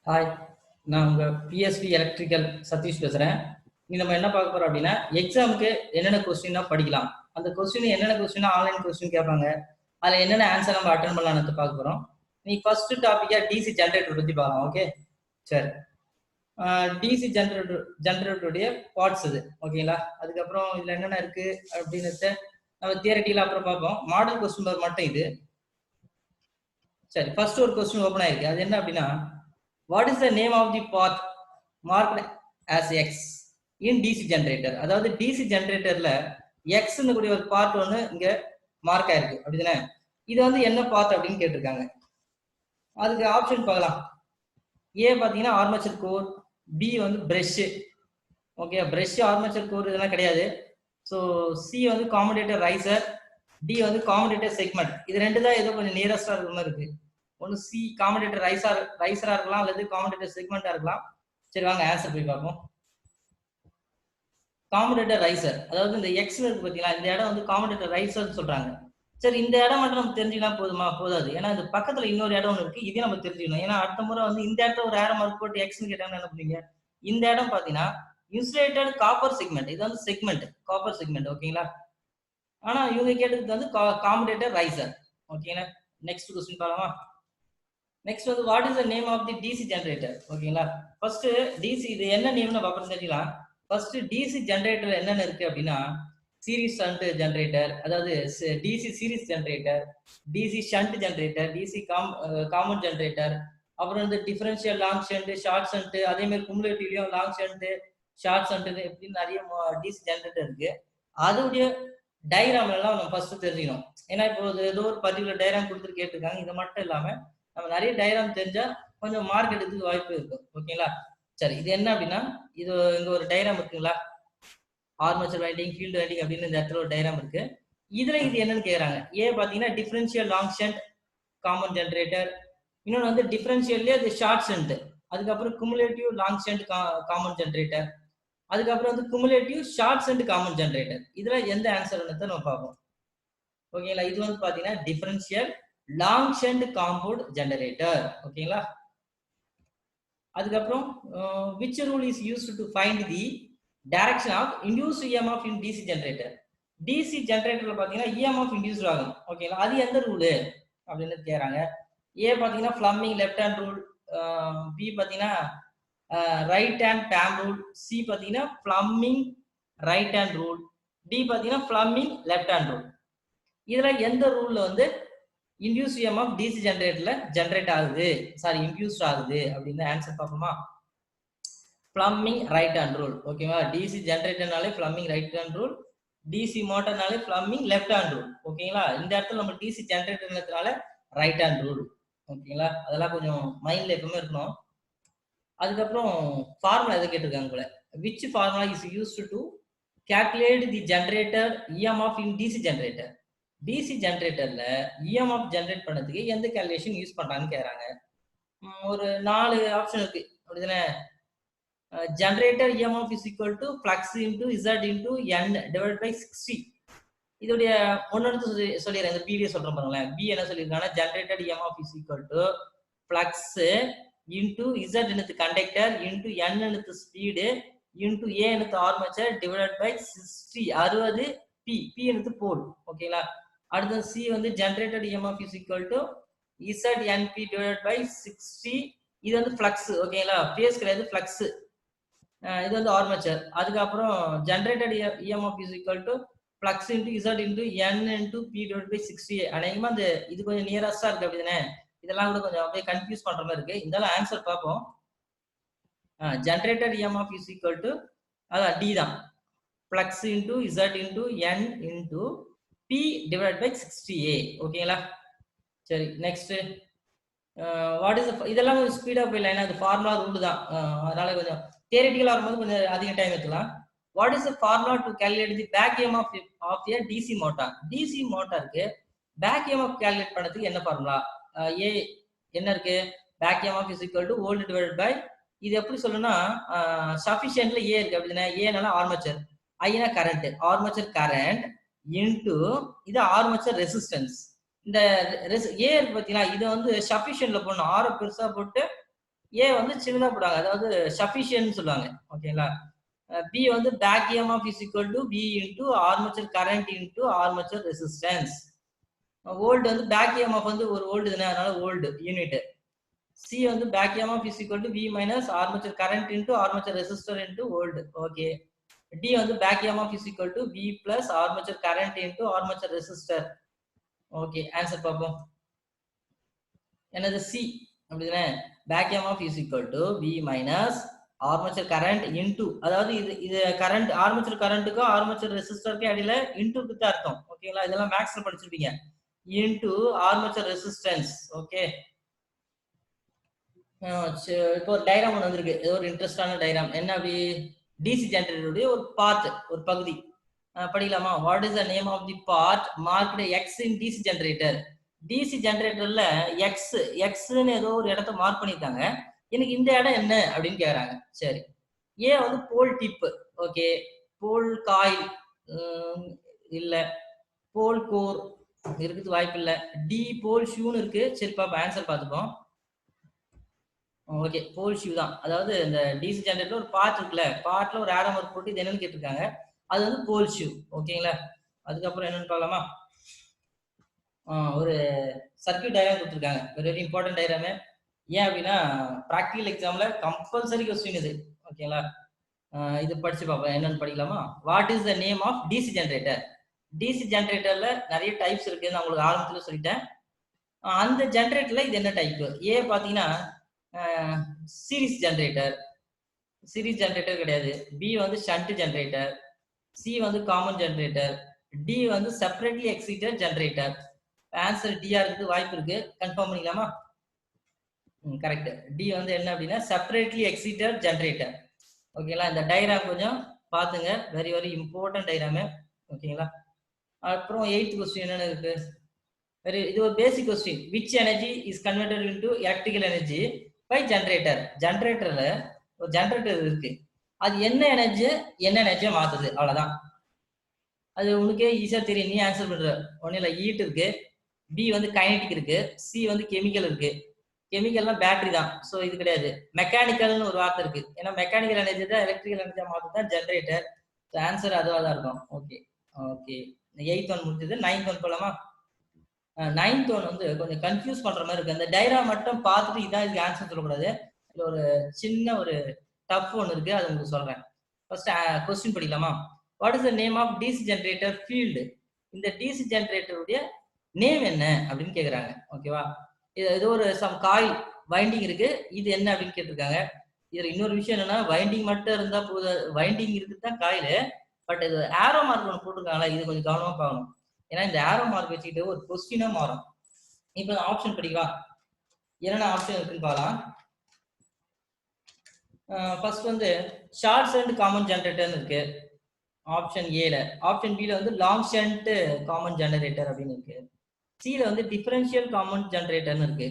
Hi, நான் உங்கள் BSP electrical Satish பேசுகிறேன். இனி நம்ம என்ன பார்க்க போகிறோம் அப்படின்னா, எக்ஸாமுக்கு என்னென்ன கொஸ்டின்னா படிக்கலாம், அந்த கொஸ்டின் என்னென்ன கொஸ்டினா ஆன்லைன் கொஸ்டின் கேட்பாங்க, அதில் என்னென்ன ஆன்சர் நம்ம அட்டன் பண்ணலாம்னு பார்க்க போகிறோம். நீ ஃபர்ஸ்ட் டாப்பிக்காக டிசி ஜென்ரேட்டர் பற்றி பார்க்கலாம். ஓகே, சரி. டிசி ஜென்ரேட்டருடைய பார்ட்ஸ் இது, ஓகேங்களா. அதுக்கப்புறம் இதில் என்னென்ன இருக்குது அப்படின்னு நம்ம தியரட்டியில் அப்புறம் பார்ப்போம். மாடல் கொஸ்டின் மட்டும் இது. சரி, ஃபர்ஸ்ட் ஒரு கொஸ்டின் ஓப்பன் ஆயிருக்கு. அது என்ன அப்படின்னா, what is the name of the path marked as x in DC generator? அதாவது DC ஜெனரேட்டர்ல x ன்னு கூடிய ஒரு பார்ட் ஒன்று இங்க மார்க் ஆயிருக்கு, அப்படிதானே. இது வந்து என்ன பாத் அப்படின்னு கேட்டிருக்காங்க. அதுக்கு ஆப்ஷன் பார்க்கலாம். ஏ பார்த்தீங்கன்னா ஆர்மேச்சர் கோர், பி வந்து brush. Okay, brush armature core இதெல்லாம் கிடையாது. ஸோ சி வந்து காமுடேட்டர் ரைசர், டி வந்து காமுடேட்டர் செக்மெண்ட். இது ரெண்டு தான் ஏதோ கொஞ்சம் நியரஸ்டா இருக்கிற மாதிரி இருக்கு. ஒன்று சி காமுடேட்டர் ரைசரா இருக்கலாம், அல்லது காமுடேட்டர் செக்மெண்டா இருக்கலாம். சரி, வாங்க ஆன்சர் போய் பார்ப்போம். காமுடேட்டர் ரைசர், அதாவது இந்த எக்ஸ் இருக்கு பார்த்தீங்களா, இந்த இடம் வந்து காமுடேட்டர் ரைசர் சொல்றாங்க. சரி, இந்த இடம் மட்டும் நம்ம தெரிஞ்சுக்கலாம் போதாது. ஏன்னா இந்த பக்கத்துல இன்னொரு இடம் ஒன்று இருக்கு, இதையும் நம்ம தெரிஞ்சுக்கணும். ஏன்னா அடுத்த முறை வந்து இந்த இடத்துல ஒரு ஏரம் மார்க் போட்டு எக்ஸ்னு கேட்டாங்கன்னா என்ன பண்ணுவீங்க? இந்த இடம் பார்த்தீங்கன்னா இன்சுலேட்டட் காப்பர் செக்மெண்ட், இது வந்து செக்மெண்ட், காப்பர் செக்மெண்ட், ஓகேங்களா. ஆனா இவங்க கேட்டது வந்து காமுடேட்டர் ரைசர், ஓகேங்களா. நெக்ஸ்ட் கொஸ்டின் பார்க்கலாமா. நெக்ஸ்ட் வந்து what is the name of the DC generator, ஓகேங்களா. ஃபர்ஸ்ட் டிசி இது என்ன நேம்னு பார்ப்போம் தெரிஞ்சுக்கலாம். ஃபர்ஸ்ட் டிசி ஜெனரேட்டர் என்னென்ன இருக்கு அப்படின்னா, சீரிஸ் ஷண்ட் ஜெனரேட்டர், அதாவது DC series generator, DC shunt generator, DC common generator, அப்புறம் வந்து differential long shunt, short shunt, அதே மாதிரி குமுலேட்டிவ்லயும் லாங் ஷண்ட், ஷார்ட் ஷண்ட், எப்படின்னு நிறைய டிசி ஜெனரேட்டர் இருக்கு. அதோடைய டயக்ராம் எல்லாம் நம்ம ஃபர்ஸ்ட் தெரிஞ்சுக்கணும். ஏன்னா இப்போ ஏதோ ஒரு பர்டிகுலர் டயக்ராம் கொடுத்துட்டு கேட்டிருக்காங்க. இது மட்டும் இல்லாம நம்ம நிறைய டயக்ராம் தெரிஞ்சா கொஞ்சம் மார்க் எடுத்துக்கு வாய்ப்பு இருக்கும், ஓகேங்களா. சரி, இது என்ன அப்படின்னா, இது இங்க ஒரு டயக்ராம் இருக்குங்களா, ஆர்மேச்சர் வைண்டிங், ஃபீல்டு வைண்டிங் அப்படின்னு இந்த இடத்துல ஒரு டயக்ராம் இருக்கு. இதுல இது என்னன்னு கேக்குறாங்க. ஏ பாத்தீங்கன்னா டிஃபரன்ஷியல் லாங் ஷண்ட் காமன் ஜெனரேட்டர், இன்னொன்று வந்து டிஃபரன்ஷியல்லே அது ஷார்ட் ஷண்ட், அதுக்கப்புறம் குமுலேட்டிவ் லாங் ஷண்ட் காமன் ஜெனரேட்டர், அதுக்கப்புறம் வந்து குமுலேட்டிவ் ஷார்ட் ஷண்ட் காமன் ஜெனரேட்டர். இதுல எந்த ஆன்சர் நம்ம பார்ப்போம், ஓகேங்களா. இது வந்து பாத்தீங்கன்னா differential long shunt compound generator, ஓகேங்களா. அதுக்கப்புறம் which rule is used to find the direction of induced EMF in DC generator? DC ஜெனரேட்டர்ல பாத்தீங்கன்னா EMF இன்டியூஸ்ட் ஆகும், ஓகேங்களா. அது எந்த ரூல் அப்படின்னு கேக்குறாங்க. ஏ பாத்தீங்கன்னா Fleming left hand rule, B பாத்தீங்கன்னா right hand thumb rule, C பாத்தீங்கன்னா Fleming right hand rule, D பாத்தீங்கன்னா ஃப்ளமிங் லெஃப்ட் ஹேண்ட் ரூல். இதுல எந்த ரூல்ல வந்து இன்டியூஸ் EMF டிசி ஜெனரேட்டர்ல ஜெனரேட் ஆகுது, சாரி இன்டியூஸ்ட் ஆகுது அப்படின்னு ஆன்சர் பார்ப்போமா. ஃப்ளமிங் ரைட் ஹேண்ட் ரூல், ஓகேவா. டிசி ஜெனரேட்டர்னாலே Fleming right hand rule, DC மோட்டர்னாலே ஃப்ளமிங் லெஃப்ட் ஹேண்ட் ரூல், ஓகேங்களா. இந்த இடத்துல நம்ம டிசி ஜெனரேட்டர்னால ரைட் ஹேண்ட் ரூல், ஓகேங்களா. அதெல்லாம் கொஞ்சம் மைண்ட்ல எப்பவுமே இருக்கணும். அதுக்கப்புறம் ஃபார்முலா எதை கேட்டிருக்காங்க போல. which formula is used to calculate the generator EMF in DC generator? DC ஜெனரேட்டர்ல இஎம்எஃப் ஜெனரேட் பண்ணதுக்கு எந்த கால்குலேஷன் யூஸ் பண்றாங்கன்னு கேக்குறாங்க. ஒரு 4 ஆப்ஷன் இருக்கு, அப்படிதானே. Generator EMF is equal to flux into Z into N divide by 60. இதோடைய ஒன்னு சொல்லிடுறேன், இந்த பிடிஎ சொல்றேன் பாருங்களேன். பி என்ன சொல்லியிருக்காங்கன்னா, generator EMF is equal to flux into Z என்னது கண்டக்டர் இன்டு என் என்னது ஸ்பீடு இன்டு ஏ என்னது armature divide by 60, 60 P, P என்னது போல், ஓகேங்களா. அடுத்து சி வந்து generated EMF is equal to ZNP divided by 60. இது வந்து ஃப்ளக்ஸ், ஓகேங்களா. பேஸ் கிடையாது, ஃப்ளக்ஸ். இது வந்து ஆர்மேச்சர். அதுக்கப்புறம் generated EMF is equal to flux into Z into N into P divided by 60. அநேகமா அந்த இது கொஞ்சம் நியரஸ்டா இருக்கு, அப்படிதானே. இதெல்லாம் கூட கொஞ்சம் அப்படியே கன்ஃபியூஸ் பண்ற மாதிரி இருக்கு. இதெல்லாம் ஆன்சர் பார்ப்போம். Generated EMF is equal to அதான் டி தான், flux into Z into N into P divided by 60A, ஓகேங்களா. சரி, நெக்ஸ்ட் வாட் இஸ் இதெல்லாம் கொஞ்சம் ஸ்பீடா போயிடலாம், ஏன்னா அது ஃபார்முலா ரூல் தான். அதனால கொஞ்சம் தியரிட்டிக்கலா வரும்போது கொஞ்சம் அதிக டைம் எடுத்துக்கலாம். What is the formula to calculate the back EMF of a DC motor? DC மோட்டாருக்கு பேக் EMF கால்குலேட் பண்ணதுக்கு என்ன ஃபார்முலா? ஏ என்ன இருக்கு, back EMF is equal to volt divided by, இது எப்படி சொல்லணும்னா சஃபிஷியன்ட்ல ஏ இருக்கு, அப்படிதானே. ஏனால ஆர்மேச்சர், ஐனா கரண்ட், ஆர்மேச்சர் கரண்ட் இன்டு இது ஆர்மேச்சர் ரெசிஸ்டன்ஸ். இந்த ஏ இருக்கு பாத்தீங்களா, இதை வந்து சஃபிஷியன்ட்ல போடணும். ஆர பெருசா போட்டு ஏ வந்து சின்னதா போடுவாங்க, அதாவது சஃபிஷியன்ட் சொல்லுவாங்க. ஓகேங்களா? பி வந்து back EMF is equal to V into armature current into armature resistance. Volt வந்து பேக் இஎம்எஃப் வந்து ஒரு வோல்ட் தானே, அதனால வோல்ட் யூனிட். சி வந்து back EMF is equal to V minus armature current into armature resistor into volt. Okay. D வந்து back EMF is equal to V plus armature current into armature resistor. Okay, answer பார்ப்போம். என்னது C அப்படிதானே? Back EMF is equal to V minus armature current into, அதாவது இது current armature கரண்ட்டுக்கும் armature ரெசிஸ்டருக்கும் இடையில இன்டுக்கு தான் அர்த்தம். ஓகேங்களா? இதெல்லாம் மேக்ஸ்ல படிச்சிருப்பீங்க. Into armature resistance. ஓகே, இப்போ ஒரு டைராம் ஒன்று வந்திருக்கு. ஏதோ ஒரு இன்ட்ரெஸ்டான டைராம். என்ன அப்படி? டிசி ஜெனரேட்டருடைய ஒரு பார்ட், ஒரு பகுதி படிக்கலாமா? What is the name of the part marked X in DC generator? DC ஜெனரேட்டர்ல எக்ஸ் எக்ஸ்ன்னு ஏதோ ஒரு இடத்த மார்க் பண்ணியிருக்காங்க. எனக்கு இந்த இடம் என்ன அப்படின்னு கேக்குறாங்க. சரி, ஏ வந்து போல் டிப். ஓகே, போல் காயில் இல்ல, போல் கோர் இருக்குது வாய்ப்பு இல்ல. டி போல் ஷூன்னு இருக்கு. சரி பாப்பா, ஆன்சர் பார்த்துப்போம். ஓகே, போல் ஷூ தான். அதாவது இந்த டிசி ஜெனரேட்டர் ஒரு பார்ட் இருக்குல்ல, பார்ட்ல ஒரு ஆரம் ஒர்க் போட்டு இது என்னன்னு கேட்டிருக்காங்க. அது வந்து போல் ஷூ. ஓகேங்களா? அதுக்கப்புறம் என்னன்னு பார்க்கலாமா? ஒரு சர்க்கியூட் டயக்ராம் கொடுத்துருக்காங்க. Very very important diagram. ஏன் அப்படின்னா ப்ராக்டிகல் எக்ஸாம்ல கம்பல்சரி கொஸ்டின் இது. ஓகேங்களா? இது படிச்சு பார்ப்போம். என்னன்னு படிக்கலாமா? What is the name of DC generator? DC ஜெனரேட்டர்ல நிறைய டைப்ஸ் இருக்கு, நான் உங்களுக்கு ஆரம்பத்துல சொல்லிட்டேன். அந்த ஜெனரேட்டர்ல இது என்ன டைப்? ஏ பாத்தீங்கன்னா சீரிஸ் ஜெனரேட்டர். சீரிஸ் ஜெனரேட்டர் கிடையாது. பி வந்து ஷண்ட் ஜெனரேட்டர். சி வந்து காமன் ஜெனரேட்டர். டி வந்து செப்பரேட்லி எக்ஸிட்டட் ஜெனரேட்டர். ஆன்சர் டியா இருக்குது வாய்ப்பு இருக்கு. கன்ஃபார்ம் பண்ணிக்கலாமா? கரெக்ட். டி வந்து என்ன அப்படின்னா செப்பரேட்லி எக்ஸிட்டட் ஜெனரேட்டர். ஓகேங்களா? இந்த டயக்ராம் கொஞ்சம் பாத்துங்க, வெரி வெரி இம்பார்ட்டன்ட் டயக்ராம். ஓகேங்களா? அப்புறம் 8th கொஸ்டின் என்னன்னு இருக்கு? வெரி, இது ஒரு basic question. Which energy is converted into electrical energy by generator? ஜெனரேட்டர்ல ஒரு ஜெனரேட்டர் இருக்கு, அது என்ன எனர்ஜியை மாத்துது? அவ்வளவுதான். அது உனக்கே ஈஸியா தெரியும், நீ ஆன்சர் பண்ற. ஒன்னும் இல்ல, ஹீட் இருக்கு, பி வந்து கைனடிக் இருக்கு, சி வந்து கெமிக்கல் இருக்கு. கெமிக்கல்னா பேட்டரி தான், சோ இது கிடையாது. மெக்கானிக்கல்னு ஒரு வார்த்தை இருக்கு, ஏன்னா மெக்கானிக்கல் எனர்ஜி தான் எலக்ட்ரிக்கல் எனர்ஜியா மாத்துது தான் ஜெனரேட்டர். ஆன்சர் அதுவா தான் இருக்கும். ஓகே ஓகே, 8th ஒன் முடிஞ்சது. 9th ஒன் போலாமா? 9th ஒன் வந்து கொஞ்சம் கன்ஃபியூஸ் பண்ற மாதிரி இருக்கு. அந்த டைராம் மட்டும் பார்த்துட்டு இதான் இதுக்கு ஆன்சர் சொல்லக்கூடாது. இதுல ஒரு சின்ன ஒரு டஃப் ஒன்று இருக்கு, அது உங்களுக்கு சொல்றேன். ஃபர்ஸ்ட் கொஸ்டின் படிக்கலாமா? What is the name of DC generator field? இந்த டிசி ஜெனரேட்டருடைய நேம் என்ன அப்படின்னு கேக்குறாங்க. ஓகேவா? இது ஏதோ ஒரு சம் காயில் வைண்டிங் இருக்கு, இது என்ன அப்படின்னு கேட்டிருக்காங்க. இதுல இன்னொரு விஷயம் என்னன்னா, வைண்டிங் மட்டும் இருந்தா போதும், வைண்டிங் இருக்குது தான் காயில், பட் இது ஆரோ மார்க் ஒன்று போட்டிருக்காங்களா, இது கொஞ்சம் கவனமா பார்க்கணும். ஏன்னா இந்த ஆரோ மார்க் வச்சுக்கிட்டு ஒரு கொஸ்டினா மாறும். இப்ப ஆப்ஷன் படிக்கலாம், என்னென்ன ஆப்ஷன் இருக்குன்னு பார்க்கலாம். ஃபர்ஸ்ட் வந்து ஷார்ட் ஷண்ட் காமன் ஜெனரேட்டர்னு இருக்கு ஆப்ஷன் ஏல. ஆப்ஷன் பில வந்து லாங் ஷண்ட் காமன் ஜெனரேட்டர் அப்படின்னு இருக்கு. சில வந்து டிஃபரன்ஷியல் காமன் ஜெனரேட்டர்னு இருக்கு.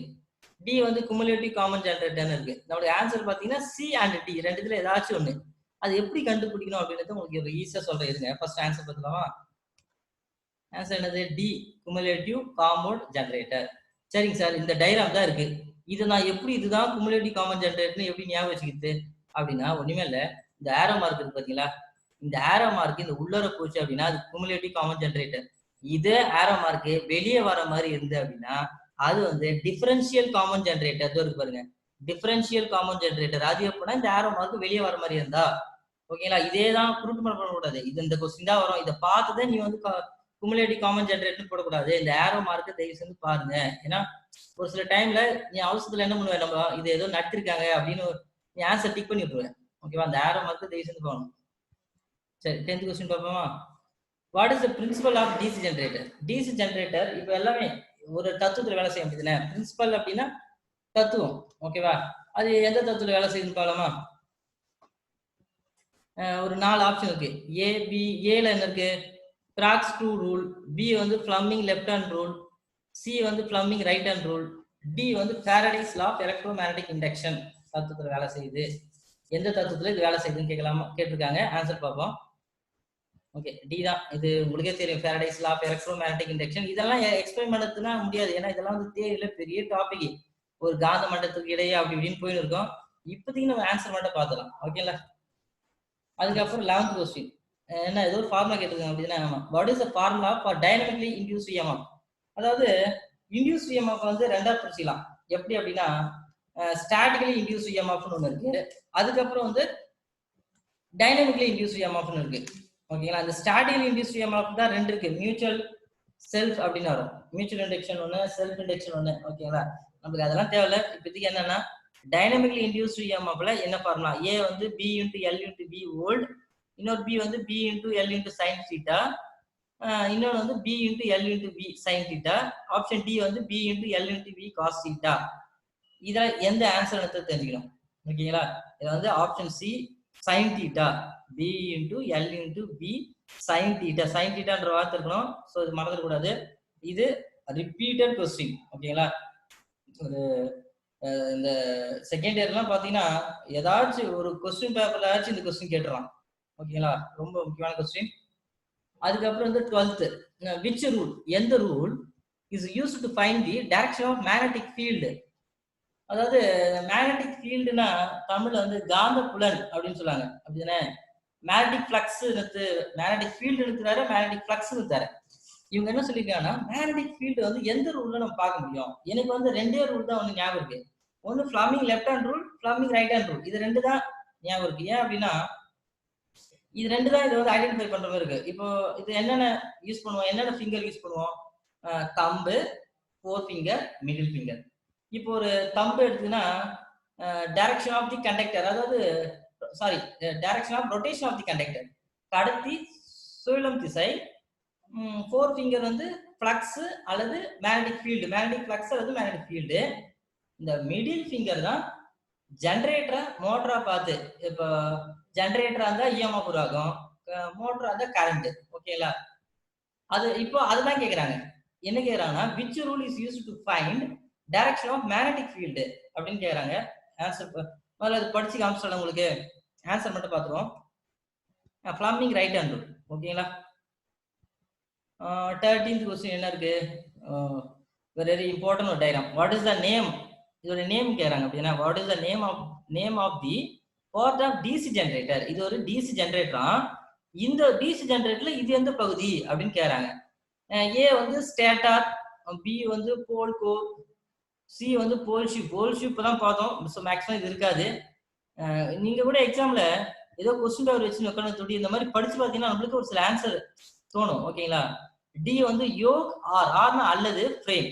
டி வந்து குமுலேட்டிவ் காமன் ஜெனரேட்டர்னு இருக்கு. நம்மளுடைய ஆன்சர் பாத்தீங்கன்னா சி அண்ட் டி ரெண்டுத்துல ஏதாச்சும் ஒண்ணு. அது எப்படி கண்டுபிடிக்கணும் அப்படின்றது உங்களுக்கு ஈஸியா சொல்றேன். இருங்க, ஃபர்ஸ்ட் ஆன்சர் பார்த்துலாமா? ஆன்சர் என்னது? D, cumulative common generator. சரிங்க சார், இந்த டயக்ராம் தான் இருக்கு, இது நான் எப்படி இதுதான் குமுலேட்டிவ் காமன் ஜெனரேட்டர்னு எப்படி ஞாபகம் வச்சுக்கிட்டு அப்படின்னா, ஒண்ணுமே இல்ல. இந்த ஆரோ மார்க் இருக்கு பாத்தீங்களா, இந்த ஆரோ மார்க் இந்த உள்ளர போச்சு அப்படின்னா அது குமுலேட்டிவ் காமன் ஜெனரேட்டர். இதே ஆரோ மார்க் வெளியே வர மாதிரி இருந்து அப்படின்னா அது வந்து டிஃபரன்ஷியல் காமன் ஜெனரேட்டர் இருக்கு பாருங்க. டிஃபரன்ஷியல் காமன் ஜெனரேட்டர் அது எப்படின்னா இந்த ஆரோ மார்க் வெளியே வர மாதிரி இருந்தா. ஓகேங்களா? இதே தான் குருட்டு பண்ணக்கூடாது, இது இந்த கொஸ்டின் தான் வரும். இதை பார்த்துதான் நீ வந்து குமுலேட்டிவ் காமன் ஜெனரேட்டர் போடக்கூடாது. இந்த ஆரோ மார்க் தயவு செஞ்சு பாருங்க. ஏன்னா ஒரு சில டைம்ல நீ அவசரத்துல என்ன பண்ணுவேன், நம்ம இது ஏதோ நடத்திருக்காங்க அப்படின்னு நீ ஆன்சர் டிக் பண்ணி விட்டுருவேன். ஓகேவா? அந்த ஆரோ மார்க் தயவு செஞ்சு போகணும். சரி, 10th கொஸ்டின் பார்ப்போமா? What is the principle of DC generator? DC generator இப்போ எல்லாமே ஒரு தத்துவத்துல வேலை செய்ய முடியுதுன்னு. பிரின்சிபல் அப்படின்னா தத்துவம். ஓகேவா? அது எந்த தத்துவத்துல வேலை செய்யுதுன்னு பார்க்கலாமா? ஒரு 4 ஆப்ஷன் இருக்கு. A, B. ஏல என்ன இருக்கு? Corkscrew rule. பி வந்து Fleming left hand rule. C வந்து Fleming right hand rule. D வந்து Faraday's law of electromagnetic induction தத்துவத்துல வேலை செய்யுது. எந்த தத்துவத்துல இது வேலை செய்யுதுன்னு கேட்டிருக்காங்க. ஆன்சர் பார்ப்போம். ஓகே, டி தான். இது உங்களுக்கே தெரியும், Faraday's law of electromagnetic induction. இதெல்லாம் எக்ஸ்பிளைன் பண்ணதுன்னா முடியாது, ஏன்னா இதெல்லாம் வந்து தியரியில பெரிய டாபிக். ஒரு காந்த மண்டலத்துக்கு இடையே அப்படி இப்படின்னு போயின்னு இருக்கோம். இப்போதைக்கு நம்ம ஆன்சர் மட்டும் பார்த்துலாம். ஓகேங்களா? அதுக்கப்புறம் 11th கொஸ்டின் என்ன ஏதோ ஒரு ஃபார்முலா கேட்டிருக்காங்க அப்படின்னா, ஆமா. What is the formula for dynamically induced EMF? அதாவது இன்டியூஸ்ட் இஎம்எஃப் வந்து ரெண்டா பிரிச்சுக்கலாம். எப்படி அப்படின்னா ஸ்டாட்டிக்கலி இன்டியூஸ்ட் இஎம்எஃப்னு ஒன்று இருக்கு. அதுக்கப்புறம் வந்து டைனமிக்லி இன்டியூஸ்ட் இஎம்எஃப்னு இருக்கு. ஓகேங்களா? அந்த ஸ்டாட்டிக்கலி இன்டியூஸ்ட் இஎம்எஃப் தான் ரெண்டு இருக்கு. மியூச்சுவல் செல்ஃப் அப்படின்னு வரும். மியூச்சுவல் இண்டக்ஷன் ஒன்று, செல்ஃப் இண்டக்ஷன் ஒன்று. ஓகேங்களா? நமக்கு அதெல்லாம் தேவையில்ல. இப்போதைக்கு என்னன்னா டைனமிக்லி இன்டியூஸ்ட் இஎம்எஃப்ல என்ன ஃபார்முலா? ஏ வந்து B into L into B ஓல்ட், இன்னொரு பி வந்து B into L into sine theta, இன்னொன்று வந்து B into L into B sine theta, option D வந்து B into L into B cos theta. இதில் எந்த ஆன்சர் எடுத்து தெரிஞ்சுக்கணும். ஓகேங்களா? இது வந்து option C sine theta, B into L into B sine theta. Sine தீட்டான்ற வார்த்தை இருக்கணும். ஸோ இது மறந்துடக்கூடாது. இது ரிப்பீட்டட் கொஸ்டின். ஓகேங்களா? ஒரு இந்த செகண்ட் இயர்லாம் பார்த்தீங்கன்னா ஏதாச்சும் ஒரு கொஸ்டின் பேப்பர்ல ஏதாச்சும் இந்த கொஸ்டின் கேட்டுறான். ஓகேங்களா? ரொம்ப முக்கியமான கொஸ்டின். அதுக்கப்புறம் வந்து 12th விச் ரூல், எந்த rule is used to find the direction of magnetic field? அதாவது மேக்னெட்டிக் ஃபீல்டுனா தமிழ்ல வந்து காந்த புலன் அப்படின்னு சொல்லுவாங்க. அப்படிதானே? மேக்னெட்டிக் ஃப்ளக்ஸ் இருக்கு, மேக்னெட்டிக் ஃபீல்டு இருக்கிறாரு, மேக்னெட்டிக் ஃப்ளக்ஸ் இருக்காரு. இவங்க என்ன சொல்லியிருக்காங்கன்னா மேக்னெட்டிக் ஃபீல்டு வந்து எந்த ரூல்ல நம்ம பார்க்க முடியும்? எனக்கு வந்து ரெண்டே ரூல் தான் ஒன்று ஞாபகம் இருக்கு. ஒன்று Fleming left hand rule, Fleming right hand rule. இது ரெண்டு தான் ஞாபகம் இருக்கு. ஏன் அப்படின்னா இது ரெண்டு தான் இதை வந்து ஐடென்டிஃபை பண்ற மாதிரி இருக்கு. இப்போ இது என்னென்ன யூஸ் பண்ணுவோம், என்னென்ன ஃபிங்கர் யூஸ் பண்ணுவோம்? Thumb, four finger, middle finger. இப்போ ஒரு தம்பு எடுத்துன்னா டைரக்ஷன் ஆஃப் தி கண்டக்டர், அதாவது sorry direction of rotation of the conductor, கடத்தி சுழலும் திசை. ஃபோர் ஃபிங்கர் வந்து ஃப்ளக்ஸ் அல்லது மேக்னெட்டிக் ஃபீல்டு, மேக்னெட்டிக் ஃப்ளக்ஸ் அல்லது மேக்னெட்டிக் ஃபீல்டு. இந்த மிடில் ஃபிங்கர் தான் ஜென்ரேட்டரை மோட்டரா பார்த்து, இப்போ ஜென்ரேட்டரா இருந்தா இஎம்எஃப் உருவாகும், மோட்டரா இருந்தா கரண்ட். ஓகேங்களா? அது இப்போ அதுதான் கேட்குறாங்க. என்ன கேட்குறாங்கன்னா which rule is use to find direction of magnetic field அப்படின்னு கேட்குறாங்க. ஆன்சர் முதல்ல அது படிச்சு காமிச்சிடலாம் உங்களுக்கு. ஆன்சர் மட்டும் பார்த்துருவோம். Fleming right hand rule. ஓகேங்களா? 13th கொஸ்டின் என்ன இருக்கு? வெரி இம்பார்ட்டன்ட் ஒரு diagram. What is the name? இதோட நேம் கேட்குறாங்க. அப்படின்னா what is the name of the part of DC generator? இது ஒரு டிசி ஜென்ரேட்டரா. இந்த டிசி ஜென்ரேட்டர்ல இது எந்த பகுதி அப்படின்னு கேட்குறாங்க. ஏ வந்து ஸ்டேட்டார், பி வந்து போல் கோர், சி வந்து போல் ஷிப் தான் பார்த்தோம். ஸோ மேக்ஸிமம் இது இருக்காது. நீங்க கூட எக்ஸாம்ல ஏதோ கொஸ்டின் பேப்பர் வச்சு உட்காந்து தொட்டி இந்த மாதிரி படிச்சு பார்த்தீங்கன்னா நம்மளுக்கு ஒரு சில ஆன்சர் தோணும். ஓகேங்களா? டி வந்து யோக், ஆர்னா அல்லது ஃப்ரேம்.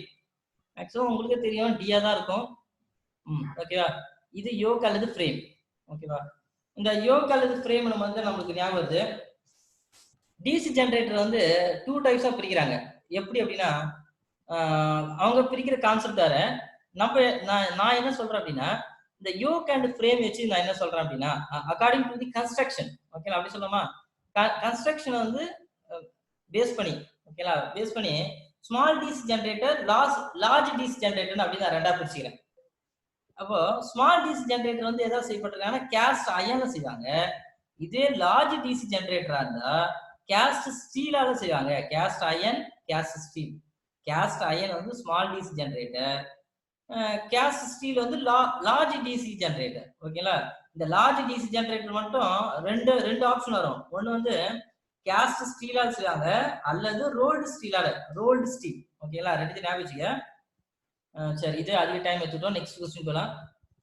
மேக்ஸிமம் உங்களுக்கே தெரியும் டியா தான் இருக்கும். ஓகேவா? இது யோக் அல்லது ஃப்ரேம். ஓகேவா? இந்த யோக் அல்லது ஃப்ரேம் நம்ம வந்து நம்மளுக்கு ஞாபகம் வருது. டிசி ஜென்ரேட்டர் வந்து 2 டைப்ஸா பிரிக்கிறாங்க. எப்படி அப்படின்னா அவங்க பிரிக்கிற கான்செப்ட் வேற. நான் என்ன சொல்றேன் அப்படின்னா இந்த யோக் அண்ட் ஃப்ரேம் வச்சு நான் என்ன சொல்றேன் அப்படின்னா அக்கார்டிங் டு தி கன்ஸ்ட்ரக்ஷன். ஓகேங்களா? அப்படி சொல்லலாமா? கன்ஸ்ட்ரக்ஷன் வந்து பேஸ் பண்ணி, ஓகேங்களா, பேஸ் பண்ணி small DC generator, large DC generator அப்படின்னு நான் ரெண்டா பிரிச்சுக்கிறேன். அப்போ ஸ்மால் டிசி ஜென்ரேட்டர் வந்து எதாவது செய்யப்பட்டிருக்காங்கன்னா கேஸ்ட் அயன்ல செய்வாங்க. இதே லார்ஜ் டிசி ஜென்ரேட்டரா இருந்தா கேஸ்ட் ஸ்டீலால செய்வாங்க. Cast iron, cast steel. Cast iron வந்து small DC generator, cast steel வந்து லார்ஜ் டிசி ஜென்ரேட்டர். ஓகேங்களா? இந்த லார்ஜ் டிசி ஜென்ரேட்டர் மட்டும் ரெண்டு ஆப்ஷன் வரும். ஒன்னு வந்து கேஸ்ட் ஸ்டீலால செய்வாங்க அல்லது ரோல்டு ஸ்டீலால, ரோல்டு ஸ்டீல். ஓகேங்களா? ரெண்டு ஞாபகம் வச்சுக்க. சரி, இது அதிக டைம் எடுத்துட்டோம். நெக்ஸ்ட் கொஸ்டின் போலாம்.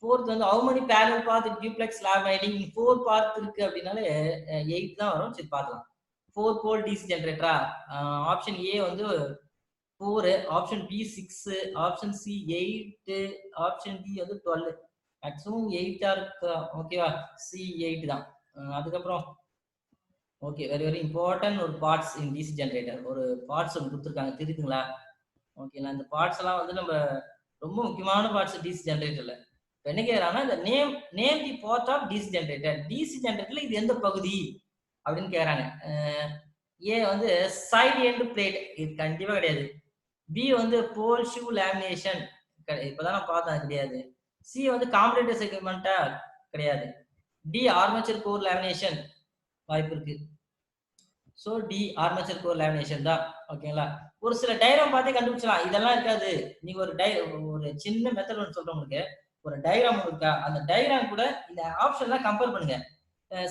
4th வந்து how many parallel path duplex slab winding 4 path இருக்கு அப்படினாலே 8 தான் வரும். சரி பார்க்கலாம். 4 pole DC ஜெனரேட்டரா? ஆப்ஷன் ஏ வந்து 4, option B 6, option C 8, option D வந்து 12. மேக்ஸிமம் 8 இருக்கு. ஓகேவா? சி 8 தான். அதுக்கப்புறம் ஓகே, வெரி வெரி இம்பார்ட்டன்ட் ஒரு பார்ட்ஸ் இன் டிசி ஜெனரேட்டர். ஒரு பார்ட்ஸ் ஒன்று கொடுத்துருக்காங்க, தெரியுதுங்களா? ஓகேங்களா? இந்த பார்ட்ஸ் எல்லாம் வந்து நம்ம ரொம்ப முக்கியமான பார்ட்ஸ் டிசி ஜெனரேட்டர்ல. என்ன கேட்கறாங்கன்னா இந்த name the part of DC generator. DC ஜெனரேட்டர்ல இது எந்த பகுதி அப்படின்னு கேட்கறாங்க. ஏ வந்து சைடு எண்ட் பிளேட், இது கண்டிப்பா கிடையாது. பி வந்து போல் ஷூ லேமினேஷன், இப்பதான் நான் பார்த்தேன், கிடையாது. சி வந்து காம்பரேட்டர் செக்மெண்டா, கிடையாது. டி ஆர்மேச்சர் கோர் லேமினேஷன், வாய்ப்பு இருக்கு. So D armature core lamination தான். ஓகேங்களா? ஒரு சில டயக்ராம் பார்த்தே கண்டுபிடிச்சலாம். இதெல்லாம் இருக்காது. நீங்க ஒரு சின்ன மெத்தட் ஒன்று சொல்றேன் உங்களுக்கு. ஒரு டயக்ராம் இருக்கா, அந்த டயக்ராம் கூட இந்த ஆப்ஷன்லாம் கம்பேர் பண்ணுங்க.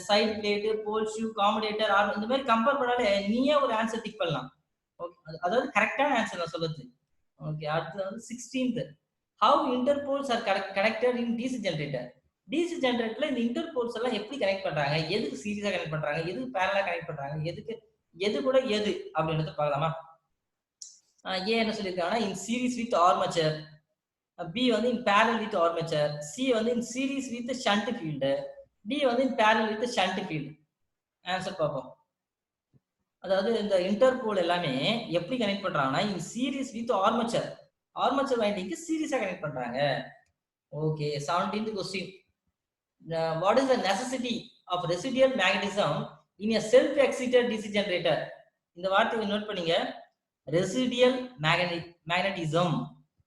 Side plate, pole shoe, commutator, arm இந்த மாதிரி கம்பேர் பண்ணாலே நீயே ஒரு ஆன்சர் டிக் பண்ணலாம். ஓகே, அதாவது கரெக்டான ஆன்சர் நான் சொல்லுது. ஓகே, அடுத்து வந்து 16th how interpoles are connected in DC generator. DC ஜெனரேட்டர்ல இந்த இன்டர்போல்ஸ் எல்லாம் எப்படி கனெக்ட் பண்றாங்க, எதுக்கு சீரியஸா கனெக்ட் பண்றாங்க, எதுக்கு பேரலா கனெக்ட் பண்றாங்க, எதுக்கு எது கூட எது அப்படின்றது பார்க்கலாமா? ஏ என்ன சொல்லியிருக்காங்கன்னா in series with armature, B வந்து in parallel with armature, C வந்து in series with shunt field, D வந்து in parallel with shunt field. Answer பார்ப்போம். அதாவது இந்த இன்டர்போல் எல்லாமே எப்படி கனெக்ட் பண்றாங்கன்னா in series with armature, armature வைண்டிங்க்கு சீரிஸா கனெக்ட் பண்றாங்க. Okay, 17th question. What is the necessity of residual magnetism in a self excited DC generator? இந்த வார்த்தையை நோட் பண்ணீங்க. ரெசிடியல் மேக்னடிசம்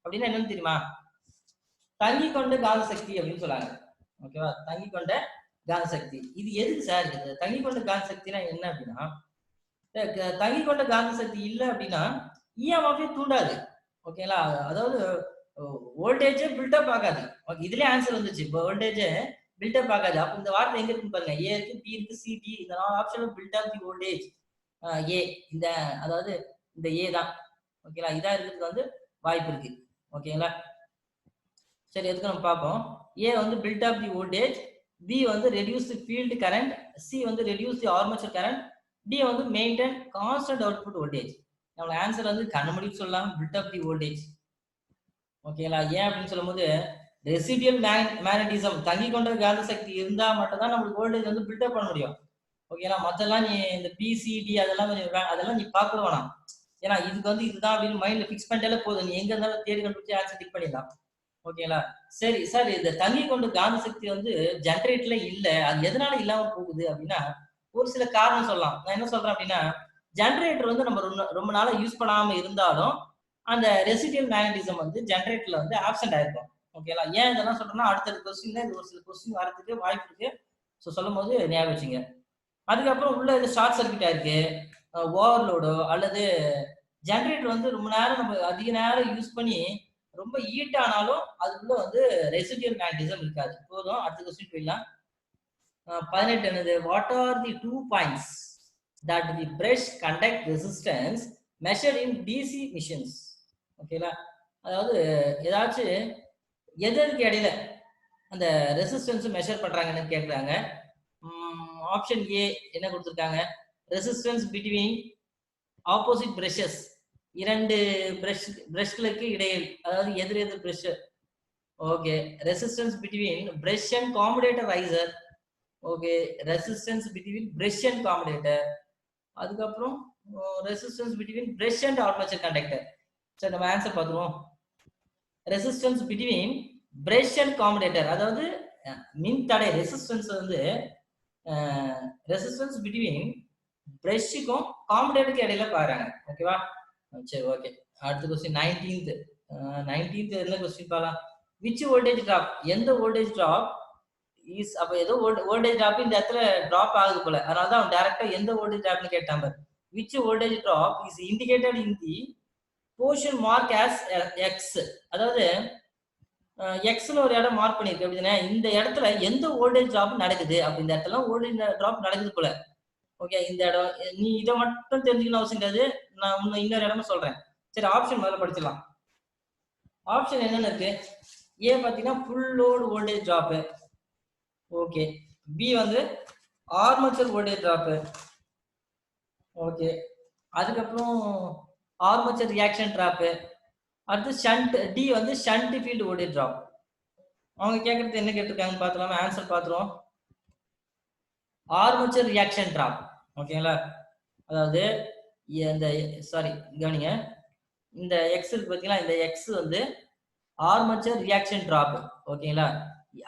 அப்படின்னா என்னன்னு தெரியுமா? தங்கி கொண்ட காந்த சக்தி அப்படின்னு சொல்றாங்க. ஓகேவா? தங்கி கொண்ட காந்த சக்தி. இது எதுக்கு சார்? இது தங்கி கொண்ட காந்த சக்தினா என்ன அப்படின்னா, தங்கி கொண்ட காந்த சக்தி இல்லை அப்படின்னா இஎம்எஃப் தூண்டாது. ஓகேங்களா? அதாவது வோல்டேஜ் பில்டப் ஆகாது. ஓகே, இதுலயே ஆன்சர் வந்துச்சு. இப்போ வோல்டேஜ் பில்டப் ஆகாது. அப்ப இந்த வார்த்தை எங்க இருக்குன்னு பாருங்க. ஏ இருக்கு, பி இருக்கு, சி, டி. இந்த 4 ஆப்ஷனும் பில்டப் தி வோல்டேஜ் ஏ. இந்த அதாவது இந்த ஏ தான். ஓகேங்களா? இதா இருக்கிறதுக்கு வந்து வாய்ப்பு இருக்கு. ஓகேங்களா? சரி, எதுக்கு நம்ம பார்ப்போம். ஏ வந்து build up the voltage, B வந்து reduce the field current, C வந்து reduce the armature current, D வந்து மெயின்டைன் கான்ஸ்டன்ட் அவுட்புட் வோல்டேஜ். நம்ம ஆன்சர் வந்து கண்ணமூடி சொல்லலாம், பில்ட் அப் தி வோல்டேஜ். ஓகேங்களா? ஏன் அப்படின்னு சொல்லும் போது ரெசிடியல் மேக்னடிசம் தங்கி கொண்ட காந்த சக்தி இருந்தா மட்டும் தான் நம்மளுக்கு வோல்டேஜ் வந்து பில்டப் பண்ண முடியும். ஓகேங்களா? மத்தெல்லாம் நீ இந்த பிசிடி அதெல்லாம் நீ பார்க்க வேணாம். ஏன்னா இதுக்கு வந்து இதுதான் அப்படின்னு மைண்ட்ல பிக்ஸ் பண்ணிட்டாலே போதும். நீ எங்க இருந்தாலும் தேடி கண்டுபிடிச்சு ஆன்சர் டிக் பண்ணிடலாம். ஓகேங்களா? சரி சார், இந்த தங்கி கொண்டு காந்த சக்தி வந்து ஜெனரேட்டர்ல இல்ல, அது எதனால இல்லாம போகுது அப்படின்னா ஒரு சில காரணம் சொல்லலாம். நான் என்ன சொல்றேன் அப்படின்னா, ஜெனரேட்டர் வந்து நம்ம ரொம்ப நாளா யூஸ் பண்ணாம இருந்தாலும் அந்த ரெசிடியல் மேக்னடிசம் வந்து ஜெனரேட்டர்ல வந்து ஆப்சென்ட் ஆயிருக்கும். ஓகேங்களா? ஏன் இதெல்லாம் சொல்றேன்னா அடுத்த கொஸ்டின்ல இது ஒரு சில கொஸ்டின் வரதுக்கு வாய்ப்பு இருக்கு. ஸோ சொல்லும் போது ஞாபகம் வச்சுங்க. அதுக்கப்புறம் உள்ள இது ஷார்ட் சர்க்கியூட் ஆயிருக்கு, ஓவர்லோடோ அல்லது ஜெனரேட்டர் வந்து ரொம்ப நேரம் நம்ம அதிக நேரம் யூஸ் பண்ணி ரொம்ப ஹீட் ஆனாலும் அதுக்குள்ள வந்து ரெசிடியல் மேக்னடிசம் இருக்காது. போதும், அடுத்த கொஸ்டின் போயிடலாம். 18 என்னது? What are the 2 points that the brush conduct resistance measured in DC machines? ஓகேங்களா? அதாவது ஏதாச்சும் எதற்கு இடையில அந்த ரெசிஸ்டன்ஸ் மெஷர் பண்றாங்கன்னு கேட்குறாங்க. ஆப்ஷன் ஏ என்ன கொடுத்துருக்காங்க? ரெசிஸ்டன்ஸ் பிட்வீன் ஆப்போசிட் பிரஷஸ், இரண்டு பிரஷ்களுக்கு இடையில், அதாவது எதிர் brush. Okay, resistance between brush and commutator riser. Okay, resistance between brush and commutator. அதுக்கப்புறம் resistance between brush and armature conductor. சரி, நம்ம ஆன்சர் பார்த்துருவோம். Resistance between brush and commutator, அதாவது மின் தடை ரெசிஸ்டன்ஸ் வந்து ரெசிஸ்டன்ஸ் பிட்வீன் பிரஷ்க்கும் காம்படேட்டருக்கு இடையில பாருங்க. ஓகேவா? சரி, ஓகே. அடுத்த கொஸ்டின் 19th என்ன கொஸ்டின் பார்க்கலாம். விச் வோல்டேஜ் டிராப், எந்த வோல்டேஜ் டிராப் இஸ், அப்ப ஏதோ வோல்டேஜ் டிராப் இந்த இடத்துல டிராப் ஆகுது போல, அதனால தான் அவன் டைரக்டா எந்த வோல்டேஜ் டிராப்னு கேட்டாங்க. Which voltage drop is indicated in the portion mark as X, அதாவது எக்ஸ்னு ஒரு இடம் மார்க் பண்ணிருக்கு அப்படின்னா இந்த இடத்துல எந்த வோல்டேஜ் டிராப் நடக்குது அப்படி, இந்த இடத்துல வோல்டேஜ் டிராப் நடக்குது போல. ஓகே, இந்த இடம் நீ இதை மட்டும் தெரிஞ்சுக்கணும் அவசியம் கிடையாது, நான் இன்னொரு இடமும் சொல்றேன். சரி, ஆப்ஷன் முதல்ல படிச்சிடலாம். ஆப்ஷன் என்னன்னு இருக்கு? ஏ பாத்தீங்கன்னா full load voltage drop. Okay, B வந்து ஆர்மேச்சர் வோல்டேஜ் டிராப். ஓகே, அதுக்கப்புறம் ஆர்மேச்சர் ரியாக்ஷன் டிராப். அடுத்து ஷண்ட், டி வந்து ஷண்ட் ஃபீல்டு வோல்டேஜ் டிராப். அவங்க கேட்கறது என்ன கேட்டிருக்காங்கன்னு பார்த்துலாமா? ஆன்சர் பார்த்துருவோம். Armature reaction drop. ஓகேங்களா? அதாவது இந்த சாரி கவனிங்க, இந்த எக்ஸ் இருக்கு பார்த்தீங்களா, இந்த எக்ஸ் வந்து ஆர்மேச்சர் ரியாக்ஷன் டிராப். ஓகேங்களா?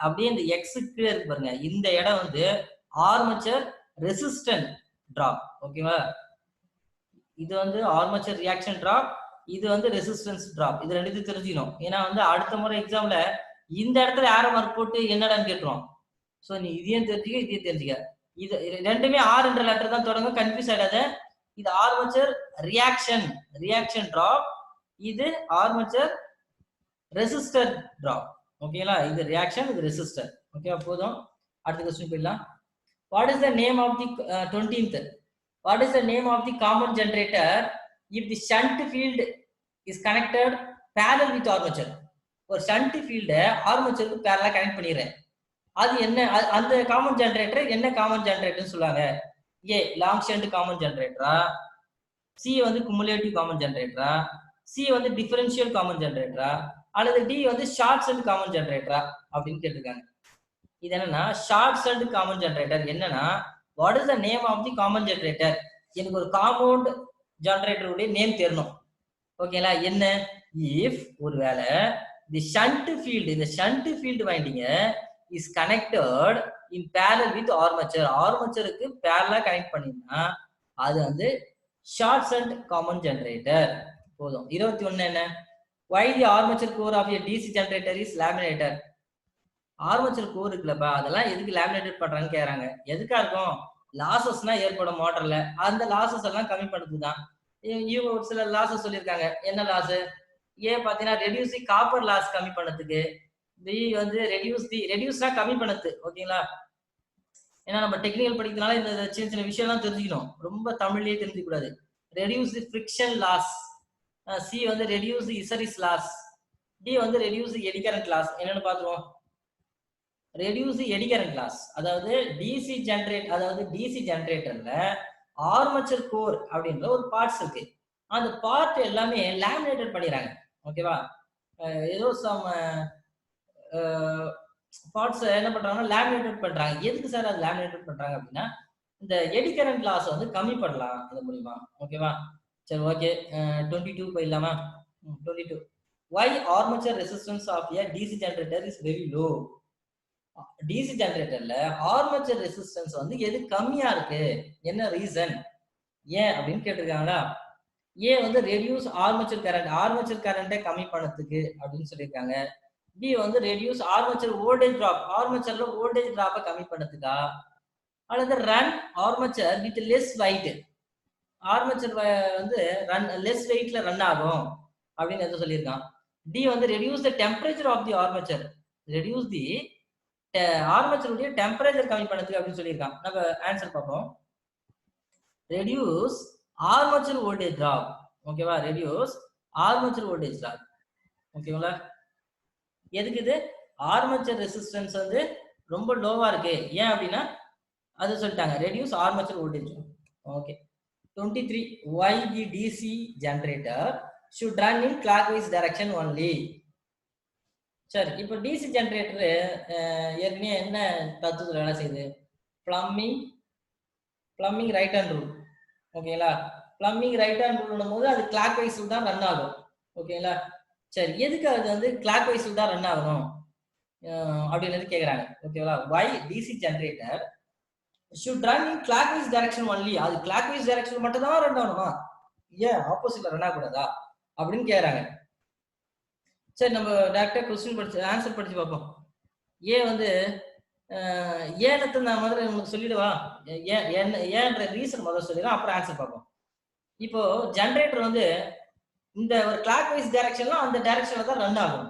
அப்படியே இந்த எக்ஸ் கீழே இருக்கு பாருங்க, இந்த இடம் வந்து ஆர்மேச்சர் ரெசிஸ்டன்ட் டிராப். ஓகேவா? இது வந்து ஆர்மேச்சர் ரியாக்ஷன் டிராப், இது வந்து ரெசிஸ்டன்ஸ் டிராப். இது ரெண்டுத்தையும் தெரிஞ்சுக்கணும். ஏன்னா வந்து அடுத்த முறை எக்ஸாம்ல இந்த இடத்துல ஏரோ மார்க் போட்டு என்னடான்னு கேட்டுரும். ஸோ நீ இதையும் தெரிஞ்சுக்க, இதையும் தெரிஞ்சுக்க. இது ரெண்டுமே ஆர் என்ற லெட்டர் தான் தொடங்கும், கன்ஃபியூஸ் ஆயிடாத. இது ஆர்மேச்சர் ரியாக்ஷன் டிராப், இது ஆர்மேச்சர் ரெசிஸ்டர் டிராப். ஓகேங்களா, இது ரியாக்ஷன், இது ரெசிஸ்டர். ஓகேவா, போதும். அடுத்த क्वेश्चन போயிடலாம். What is the name of the 20th what is the name of the காமன் generator if the shunt field is connected parallel with armature? ஒரு ஷண்ட் ஃபீல்ட ஆர்மேச்சருக்கு parallel கனெக்ட் பண்ணிடுறேன். அது என்ன, அந்த காமன் ஜெனரேட்டர் என்ன காமன் ஜெனரேட்டர்னு சொல்லுவாங்க? ஏ லாங் ஷண்ட் காமன் ஜெனரேட்டரா, சி வந்து குமுலேட்டிவ் காமன் ஜெனரேட்டரா, சி வந்து டிஃபரன்ஷியல் காமன் ஜெனரேட்டரா, அல்லது டி வந்து ஷார்ட் ஷண்ட் காமன் ஜெனரேட்டரா அப்படின்னு கேட்டிருக்காங்க. இது என்னன்னா ஷார்ட் ஷண்ட் காமன் ஜெனரேட்டர். என்னன்னா what is the name of the காமன் ஜெனரேட்டர்? எனக்கு ஒரு காம்பவுண்ட் ஜெனரேட்டருடைய நேம் தெரியணும். ஓகேங்களா, என்ன இஃப் ஒருவேளை தி ஷண்ட் ஃபீல்டு, இந்த shunt field winding is connected in parallel with armature, ஆர்மேச்சருக்கு parallel connect பண்ணினா அது வந்து ஷார்ட் ஷண்ட் காமன் ஜெனரேட்டர். போதும். 21 என்ன, why the armature core of a DC generator is laminated? Armature core இருக்குல்லப்பா, அதெல்லாம் எதுக்கு லேமினேட்டட் பண்றாங்கன்னு கேக்குறாங்க. எதுக்கா இருக்கும்? லாசஸ்னா ஏற்படும் மோட்டர்ல, அந்த லாசஸ் எல்லாம் கம்மி பண்ணுறதுதான். இவங்க ஒரு சில லாசஸ் சொல்லியிருக்காங்க. என்ன லாஸ்? ஏ பாத்தீங்கன்னா ரெடியூஸ் தி காப்பர் லாஸ் கம்மி பண்ணதுக்கு, பி வந்து ரெடியூஸ்னா கம்மி பண்ணது. ஓகேங்களா, ஏன்னா நம்ம டெக்னிக்கல் படிக்கிறதுனால இந்த சின்ன சின்ன விஷயம் எல்லாம் தெரிஞ்சுக்கணும், ரொம்ப தமிழ்லயே தெரிஞ்சுக்க கூடாது. Reduce the friction loss, C வந்து reduce the hysteresis loss, D வந்து reduce the eddy current loss. என்னன்னு பாத்துருவோம். Reduce the eddy current loss, அதாவது டிசி ஜெனரேட்டர்ல ஆர்மேச்சர் கோர் அப்படின்ற ஒரு பார்ட்ஸ் இருக்கு. அந்த பார்ட் எல்லாமே லேமினேட்டட் பண்ணிடுறாங்க. ஓகேவா, ஏதோ சம் பார்ட்ஸ் என்ன பண்றாங்கன்னா லேமினேட்டட் பண்றாங்க. எதுக்கு சார் அது லேமினேட்டட் பண்றாங்க அப்படின்னா இந்த எடி கரண்ட் லாஸ் வந்து கம்மி பண்ணலாம் இது மூலியமா. ஓகேவா, சரி ஓகே. 22 போயிடலாமா? 22 why armature resistance of a DC generator is very low? DC ஜெனரேட்டர்ல ஆர்மேச்சர் ரெசிஸ்டன்ஸ் வந்து எது கம்மியா இருக்கு, என்ன ரீசன், ஏன் அப்படின்னு கேட்டிருக்காங்களா? ஏ வந்து ரெடியூஸ் ஆர்மேச்சர் கரண்டை கம்மி பண்ணதுக்கு அப்படின்னு சொல்லியிருக்காங்க. பி வந்து ரெடியூஸ் ஆர்மேச்சர் வோல்டேஜ் டிராப், ஆர்மேச்சர்ல வோல்டேஜ் டிராப்பை கம்மி பண்ணதுக்கா, அல்லது run armature with less weight, armature வந்து ரன் லெஸ் வெயிட்ல ரன் ஆகும் அப்படின்னு எது சொல்லியிருக்கான். டி வந்து reduce the temperature of the armature, reduce the ஆர்மேச்சருடைய டெம்பரேச்சர் கம்மி பண்ணதுக்கு அப்படின்னு சொல்லியிருக்காங்க. நம்ம ஆன்சர் பார்ப்போம். Reduce armature voltage drop. ஓகேவா, ரெடியூஸ் ஆர்மேச்சர் வோல்டேஜ் டிராப். ஓகேங்களா, எதுக்கு இது? ஆர்மேச்சர் ரெசிஸ்டன்ஸ் வந்து ரொம்ப லோவா இருக்கு, ஏன் அப்படின்னா அது சொல்லிட்டாங்க, reduce armature voltage. Okay. 23 why the DC generator should run in clockwise direction only? சரி, இப்போ டிசி ஜெனரேட்டர் ஏற்கனவே என்ன தத்துவத்தில் வேலை செய்யுது? Plumbing right hand rule. ஓகேங்களா, பிளம்பிங் ரைட் ஹேண்ட் ரூல் போது அது கிளாக் வைஸில் தான் ரன் ஆகும். ஓகேங்களா, சரி எதுக்கு அது வந்து கிளாக் வைஸில் தான் ரன் ஆகணும் அப்படின்னு கேட்குறாங்க. ஓகேங்களா, why DC generator should run in clockwise direction only? அது clockwise direction மட்டும் தான் ரன் ஆகணுமா, ஏன் ஆப்போசிட்ல ரன் ஆகக்கூடாதா அப்படின்னு கேட்குறாங்க. சரி, நம்ம டேரக்டா கொஸ்டின் படிச்சு ஆன்சர் படிச்சு பார்ப்போம். ஏ வந்து ஏனத்தை நான் முதல்ல உங்களுக்கு சொல்லிடுவா, ஏன்ற ரீசன் முதல்ல சொல்லிடுறேன், அப்புறம் ஆன்சர் பார்ப்போம். இப்போ ஜெனரேட்டர் வந்து இந்த ஒரு கிளாக் வைஸ் டைரக்ஷன்ல அந்த டைரக்ஷன்ல தான் ரன் ஆகும்.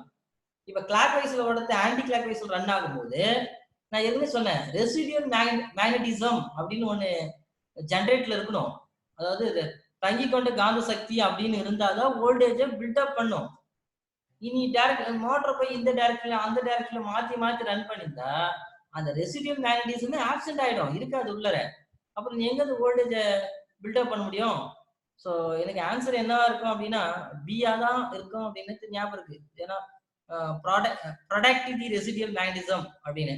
இப்போ கிளாக் வைஸ்ல ஓடுறது ஆன்டி கிளாக் வைஸ்ல ரன் ஆகும்போது நான் ஏற்கனவே சொன்னேன், ரெசிடியல் மேக்னட்டிசம் அப்படின்னு ஒன்று ஜெனரேட்டர்ல இருக்கணும். அதாவது தங்கி கொண்ட காந்த சக்தி அப்படின்னு இருந்தாதான் வோல்டேஜை பில்டப் பண்ணும். இனி டைரக்ட் மோட்டர் போய் இந்த டைரக்ஷன்ல அந்த டைரக்ஷன்ல மாத்தி ரன் பண்ணிருந்தா அந்த ரெசிடியல் மேக்னட்டிசமே ஆப்சென்ட் ஆயிடும், இருக்காது உள்ளர. அப்புறம் நீ எங்க அந்த வோல்டேஜை பில்டப் பண்ண முடியும்? ஸோ எனக்கு ஆன்சர் என்னவா இருக்கும் அப்படின்னா பியா தான் இருக்கும் அப்படின்னு ஞாபகம் இருக்கு. ஏன்னா ப்ரொடக்ட் தி ரெசிடியல் மேக்னட்டிசம் அப்படின்னு.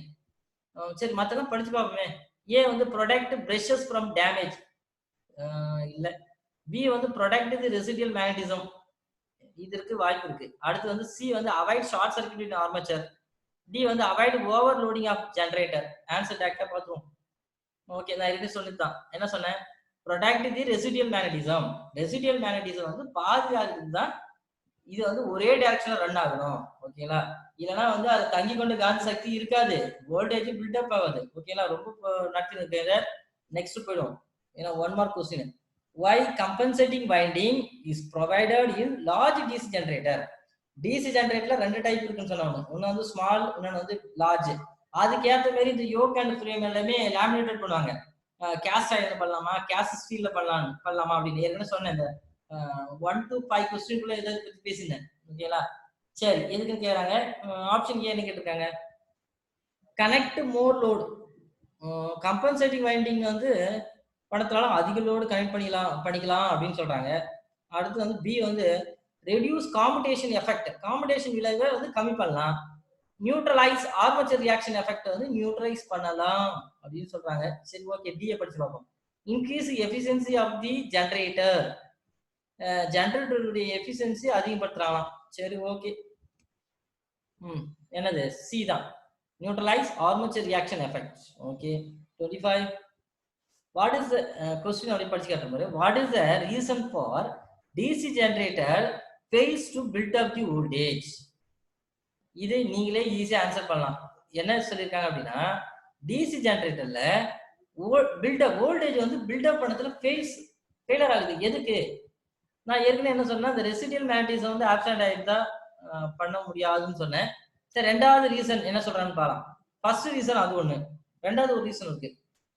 சரி, மற்றெல்லாம் படிச்சு பார்ப்போமே. ஏ வந்து ப்ரொடக்ட் பிரஷஸ் ஃப்ரம் டேமேஜ், இல்லை. பி வந்து ப்ரொடக்ட் தி ரெசிடியல் மேக்னட்டிசம், இதற்கு வாய்ப்பு இருக்கு. அடுத்து வந்து சி வந்து avoid short circuit in armature, D வந்து avoid over loading of generator. Answer டைரக்டா பார்த்துருவோம். ஓகே, நான் இது சொல்லித்தான் என்ன சொன்னேன், protect the residual magnetism. Residual magnetism வந்து பாதுகாக்கிறது தான், இது வந்து ஒரே டைரக்ஷன்ல ரன் ஆகணும். ஓகேங்களா, இல்லைன்னா வந்து அது தங்கி கொண்டு காந்த சக்தி இருக்காது, வோல்டேஜ் பில்டப் ஆகாது. ஓகேங்களா, ரொம்ப நடத்தி நெக்ஸ்ட் போயிடும். ஏன்னா 1 mark question. why compensating winding is provided in large DC generator. DC generatorல ரெண்டு டைப் இருக்குன்னு சொன்னாங்க. ஒன்னு வந்து ஸ்மால், இன்னொன்னு வந்து லார்ஜ். அதுக்கு ஏத்த மாதிரி இந்த யோக் அண்ட் ஃப்ரேம் எல்லாமே லேமினேட்டட் பண்ணுவாங்க. கேஸ்ட் அயர்ன்ல பண்ணலாமா, கேஸ்ட் ஸ்டீல்ல பண்ணலாமா அப்படின்னு ஏற்கனவே சொன்னேன். இந்த 1 to 5 क्वेश्चनக்குள்ள இதை பத்தி பேசினேன். ஓகேங்களா? சரி, எதுக்குன்னு கேக்குறாங்க. ஆப்ஷன் ஏ என்ன கேட்டிருக்காங்க, கனெக்ட் மோர் லோடு. கம்பன்சேட்டிங் வைண்டிங் வந்து பணத்தால அதிக லோடு கனெக்ட் பண்ணிக்கலாம் அப்படின்னு சொல்றாங்க. அடுத்து வந்து பி வந்து ரெடியூஸ் காம்படேஷன் எஃபெக்ட், காம்படேஷன் விளைவை வந்து கம்மி பண்ணலாம். நியூட்ரலைஸ் ஆர்மேச்சர் ரியாக்ஷன் எஃபெக்ட் வந்து நியூட்ரலைஸ் பண்ணலாம் அப்படின்னு சொல்றாங்க. சரி, ஓகே, டிஏ படிச்சு பார்ப்போம். Increase efficiency of the generator, ஜெனரேட்டருடைய எஃபிஷியன்சி அதிகப்படுத்தலாம். சரி, ஓகே. என்னது, சி தான், neutralize armature reaction effect. Okay. 25 what is the question அப்படி படிச்சு காட்டுற மாதிரி, what is the reason for DC generator fails to build up the voltage? இது நீங்களே ஈஸியா ஆன்சர் பண்ணலாம். என்ன சொல்லியிருக்காங்க அப்படின்னா, டிசி ஜெனரேட்டர்ல பில்டப் வோல்டேஜ் வந்து பில்டப் பண்ணதுல ஃபெயிலியர் ஆகுது. எதுக்கு? நான் ஏற்கனவே என்ன சொன்னேன், இந்த ரெசிடியல் மேக்னடிசம் வந்து ஆப்சென்ட் ஆகிட்டா பண்ண முடியாதுன்னு சொன்னேன். சரி, ரெண்டாவது ரீசன் என்ன சொல்றான்னு பாக்கலாம். ஃபர்ஸ்ட் ரீசன் அது ஒண்ணு, ரெண்டாவது ஒரு ரீசன் இருக்கு.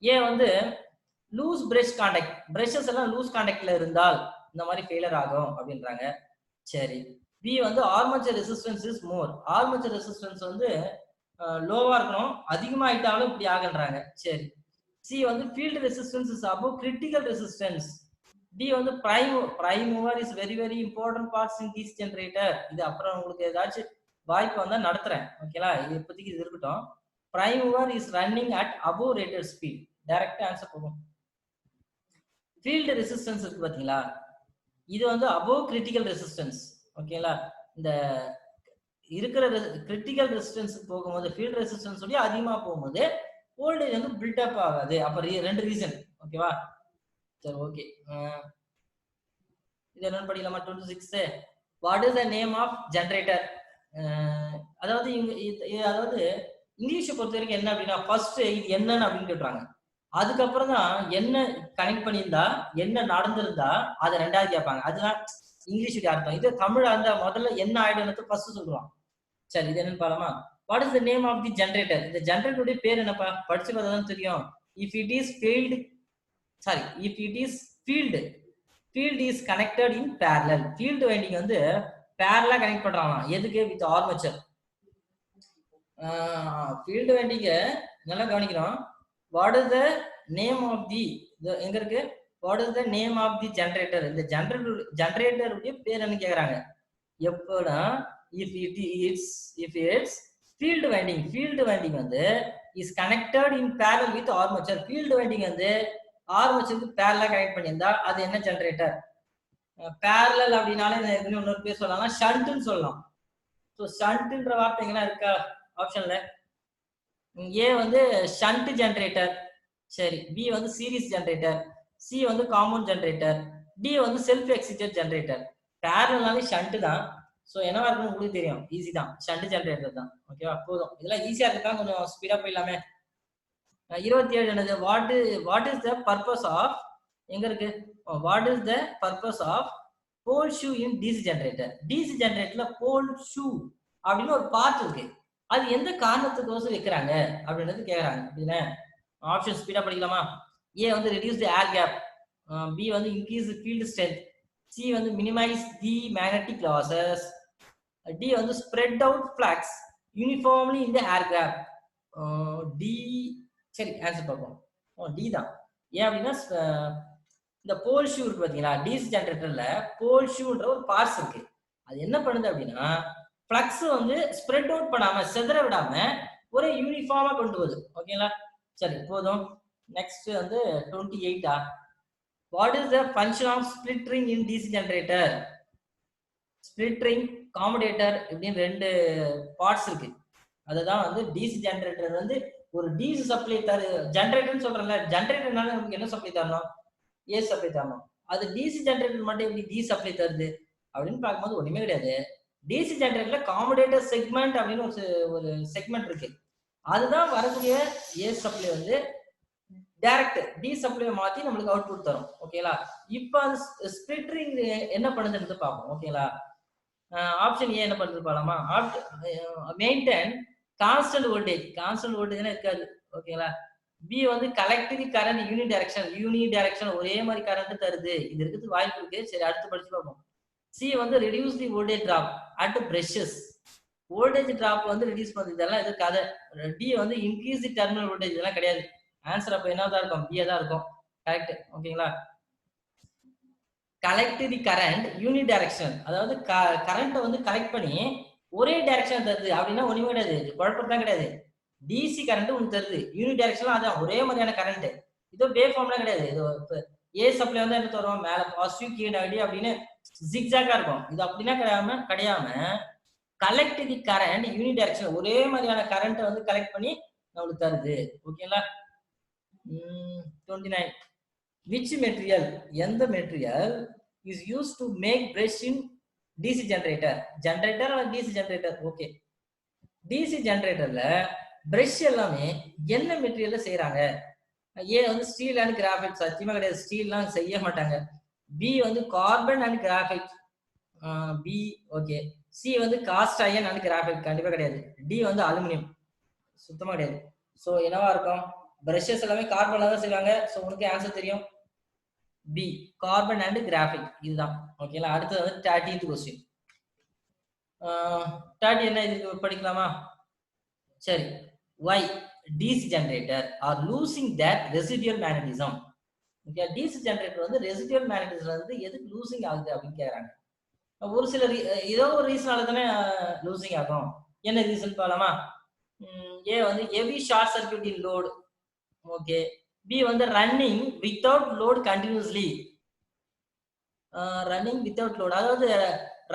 ஏன் வந்து லூஸ் பிரஷ் கான்டாக்ட், பிரஷஸ் எல்லாம் லூஸ் கான்டாக்ட்ல இருந்தால் இந்த மாதிரி ஃபெயிலியர் ஆகும் அப்படின்றாங்க. சரி, பி வந்து armature resistance is more, armature resistance வந்து லோவா இருக்கணும், அதிகமாயிட்டாலும் இப்படி ஆகுன்றாங்க. சரி, சி வந்து field resistance is above critical resistance. D வந்து prime mover is very very important parts in DC generator. இது அப்புறம் உங்களுக்கு ஏதாச்சும் வாய்ப்பு வந்தா நடத்துறேன். ஓகேங்களா? இது இப்போதைக்கு இது இருக்கட்டும். Prime mover is running at above rated speed. டைரக்டா ஆன்சர் போகும். ஃபீல்டு ரெசிஸ்டன்ஸ் இருக்கு பாத்தீங்களா, இது வந்து அபவ் கிரிட்டிக்கல் ரெசிஸ்டன்ஸ். ஓகேங்களா? இந்த இருக்கிற கிரிட்டிக்கல் ரெசிஸ்டன்ஸ் போகும்போது ஃபீல்டு ரெசிஸ்டன்ஸ் அதிகமா போகும்போது வோல்டேஜ் வந்து பில்டப் ஆகாது. அப்ப ரெண்டு ரீசன். ஓகேவா? சரி, ஓகே. இது என்னன்னு படிக்கலாமா? 26 what is the name of generator. அதாவது இங்கிலீஷை பொறுத்த வரைக்கும் என்ன அப்படின்னா, ஃபர்ஸ்ட் இது என்னன்னு அப்படின்னு கேட்டுறாங்க. அதுக்கப்புறம் தான் என்ன கனெக்ட் பண்ணியிருந்தா, என்ன நடந்திருந்தா அதை ரெண்டாவது கேட்பாங்க. அதுதான் இங்கிலீஷுக்கு அர்த்தம். இது தமிழ் அந்த முதல்ல என்ன ஆயிடும்னு ஃபர்ஸ்ட் சொல்லுவான். சரி, இது என்னன்னு பாருமா. What is the name of the generator. இந்த ஜெனரேட்டருடைய பேர் என்னப்பா? படிச்சு பார்த்தா தான் தெரியும். If it is field is connected in parallel. Field winding வந்து பேரலா கனெக்ட் பண்றாங்க. எதுக்கு? With armature. ஃபீல்டு வைண்டிங் நல்லா கவனிக்கிறோம். What is the name of the, எங்க இருக்கு, what is the name of the generator. இந்த ஜெனரேட்டருடைய பேர் என்ன கேக்குறாங்க. எப்போனா if it's field winding வந்து is connected in parallel with armature. field winding வந்து ஆர்மேச்சருக்கு பேரலா கனெக்ட் பண்ணியிருந்தா அது என்ன ஜெனரேட்டர். பேரலல் அப்படின்னாலே இன்னொரு பேர் சொல்லலாம், ஷண்ட்னு சொல்லலாம். ஸோ ஷண்ட்ன்ற வார்த்தை எங்கன்னா இருக்கா ஆப்ஷன்ல? ஏ வந்து ஷண்ட் ஜெனரேட்டர். சரி, பி வந்து சீரிஸ் ஜெனரேட்டர், சி வந்து காம்பவுண்ட் ஜெனரேட்டர், டி வந்து செல்ஃப் எக்ஸிட்டட் ஜெனரேட்டர். பேரலல்னாலே ஷண்ட் தான். ஸோ என்னவா இருக்குன்னு உங்களுக்கு தெரியும், ஈஸி தான், ஷண்ட் ஜெனரேட்டர் தான். ஓகேவா? போதும், இதெல்லாம் ஈஸியா இருக்கா, கொஞ்சம் ஸ்பீடா போயிடலாமே. 27 என்னது, what is the purpose of, எங்க இருக்கு, what is the purpose of pole shoe in DC generator. DC ஜெனரேட்டர்ல போல் ஷூ அப்படின்னு ஒரு பார்ட் இருக்கு, அது எந்த காரணத்துக்கோசம் வைக்கிறாங்க அப்படின்றது கேக்குறாங்க. அப்படின்னா ஆப்ஷன் ஸ்பீடா படிக்கலாமா. ஏ வந்து reduce the air gap, B வந்து இன்க்ரீஸ் ஃபீல்ட் ஸ்ட்ரென்த், சி வந்து minimise the magnetic losses, D வந்து spread out flux uniformly in the air gap. D. சரி, ஆன்சர் பார்ப்போம். டி தான். ஏன் அப்படின்னா இந்த போல் ஷூ இருக்கு பாத்தீங்களா, டிசி ஜெனரேட்டர்ல போல் ஷூன்ற ஒரு பார்ட்ஸ் இருக்கு. அது என்ன பண்ணுது அப்படின்னா ஃப்ளக்ஸ் வந்து ஸ்ப்ரெட் அவுட் பண்ணாம, செதற விடாம ஒரு யூனிஃபார்மா கொண்டு போகுது. ஓகேங்களா? சரி, போதும். நெக்ஸ்ட் வந்து 28. What is the function of split ring in DC generator. Split ring, commutator இப்படின்னு ரெண்டு பார்ட்ஸ் இருக்கு. அதுதான் வந்து டிசி ஜெனரேட்டர் வந்து ஒரு டிசி சப்ளை ஜெனரேட்டர்னு சொல்றேன்ல, ஜெனரேட்டர்னால நமக்கு என்ன சப்ளை தரணும், ஏ சப்ளை தரணும். அது டிசி ஜெனரேட்டர் மட்டும் எப்படி டி சப்ளை தருது அப்படின்னு பார்க்கும்போது ஒண்ணுமே கிடையாது. டிசி ஜெனரேட்டர்ல காமுடேட்டர் செக்மெண்ட் அப்படின்னு ஒரு செக்மெண்ட் இருக்கு, அதுதான் வரக்கூடிய ஏ சப்ளை வந்து டைரக்ட் டி சப்ளை மாத்தி நம்மளுக்கு அவுட்புட் தரும். ஓகேங்களா? இப்போ அந்த ஸ்பிளிட்டரிங் என்ன பண்ணுதுன்னு பார்ப்போம். ஓகேங்களா? ஆப்ஷன் ஏ என்ன பண்ணுது பாலாமா? மெயின்டைன் கான்ஸ்டன்ட் வோல்டேஜ்னா இருக்காது. ஓகேங்களா? பி வந்து collect the current unidirection ஒரே மாதிரி கரண்ட் தருது. இது இருக்கிறது வாய்ப்பு இருக்கு. சரி, அடுத்து படிச்சு பார்ப்போம். சி வந்து reduce the voltage drop at precious. Voltage drop வந்து ரெடியூஸ் பண்ணுது. இதெல்லாம் எது கதை. டி வந்து இன்க்ரீஸ் தி டெர்மினல் வோல்டேஜ். இதெல்லாம் கிடையாது. ஆன்சர் அப்ப என்னதான் இருக்கும்? பி தான் இருக்கும். கரெக்ட். ஓகேங்களா? Collect the current uni direction, அதாவது கரண்ட்டை வந்து கலெக்ட் பண்ணி ஒரே டைரக்ஷன் தருது அப்படின்னா ஒண்ணுமே கிடையாது. குழப்பம் தான் கிடையாது. டிசி கரண்ட் ஒன்று தருது. யூனி டைரக்ஷன் அதான் ஒரே மாதிரியான கரண்ட். இதோ வேவ் ஃபார்ம்லாம் கிடையாது. இது ஏ சப்ளை வந்து என்ன தரும்? மேல பாசிட்டிவ் கீழே நெகட்டிவ் அப்படின்னு ஜிக்ஜாக்கா இருக்கும். இது அப்படின்னா கிடையாம collect the current unidirection ஒரே மாதிரியான கரண்ட்டை வந்து கலெக்ட் பண்ணி நம்மளுக்கு தருது. ஓகேங்களா? 29 which material, எந்த material is use to make brush in DC generator or DC generator? Okay, DC ஜெனரேட்டர்ல பிரஷ் எல்லாமே என்ன மெட்டீரியல்ல செய்யறாங்க? ஏ வந்து ஸ்டீல் அண்ட் கிராஃபைட். சத்தியமா கிடையாது, ஸ்டீல்லாம் செய்ய மாட்டாங்க. பி வந்து carbon and graphite. B. Okay. C வந்து காஸ்ட் அயன் அண்ட் கிராஃபைட். கண்டிப்பா கிடையாது. டி வந்து அலுமினியம். சுத்தமா கிடையாது. ஸோ என்னவா இருக்கும்? பிரஷஸ் எல்லாமே கார்பன்ல தான் செய்வாங்க. ஸோ உனக்கு ஆன்சர் தெரியும். B, carbon and graphite. இதுதான். ஓகேங்களா? அடுத்தது வந்து 30th கொஸ்டின். 30 என்ன இதுக்கு படிக்கலாமா? சரி. why DC generator are losing that residual magnetism? Okay, DC generator வந்து ரெசிடுவல் மேக்னட்டிசம் வந்து எதுக்கு லூசிங் ஆகுது அப்படின்னு கேக்குறாங்க. ஒரு சில ஏதோ ஒரு ரீசனால தானே லூசிங் ஆகும். என்ன ரீசன் பார்க்கலாமா? ஏ வந்து ஹெவி ஷார்ட் சர்க்யூட் இன் லோட். ஓகே. பி வந்து running without load continuously. Running without load, அதாவது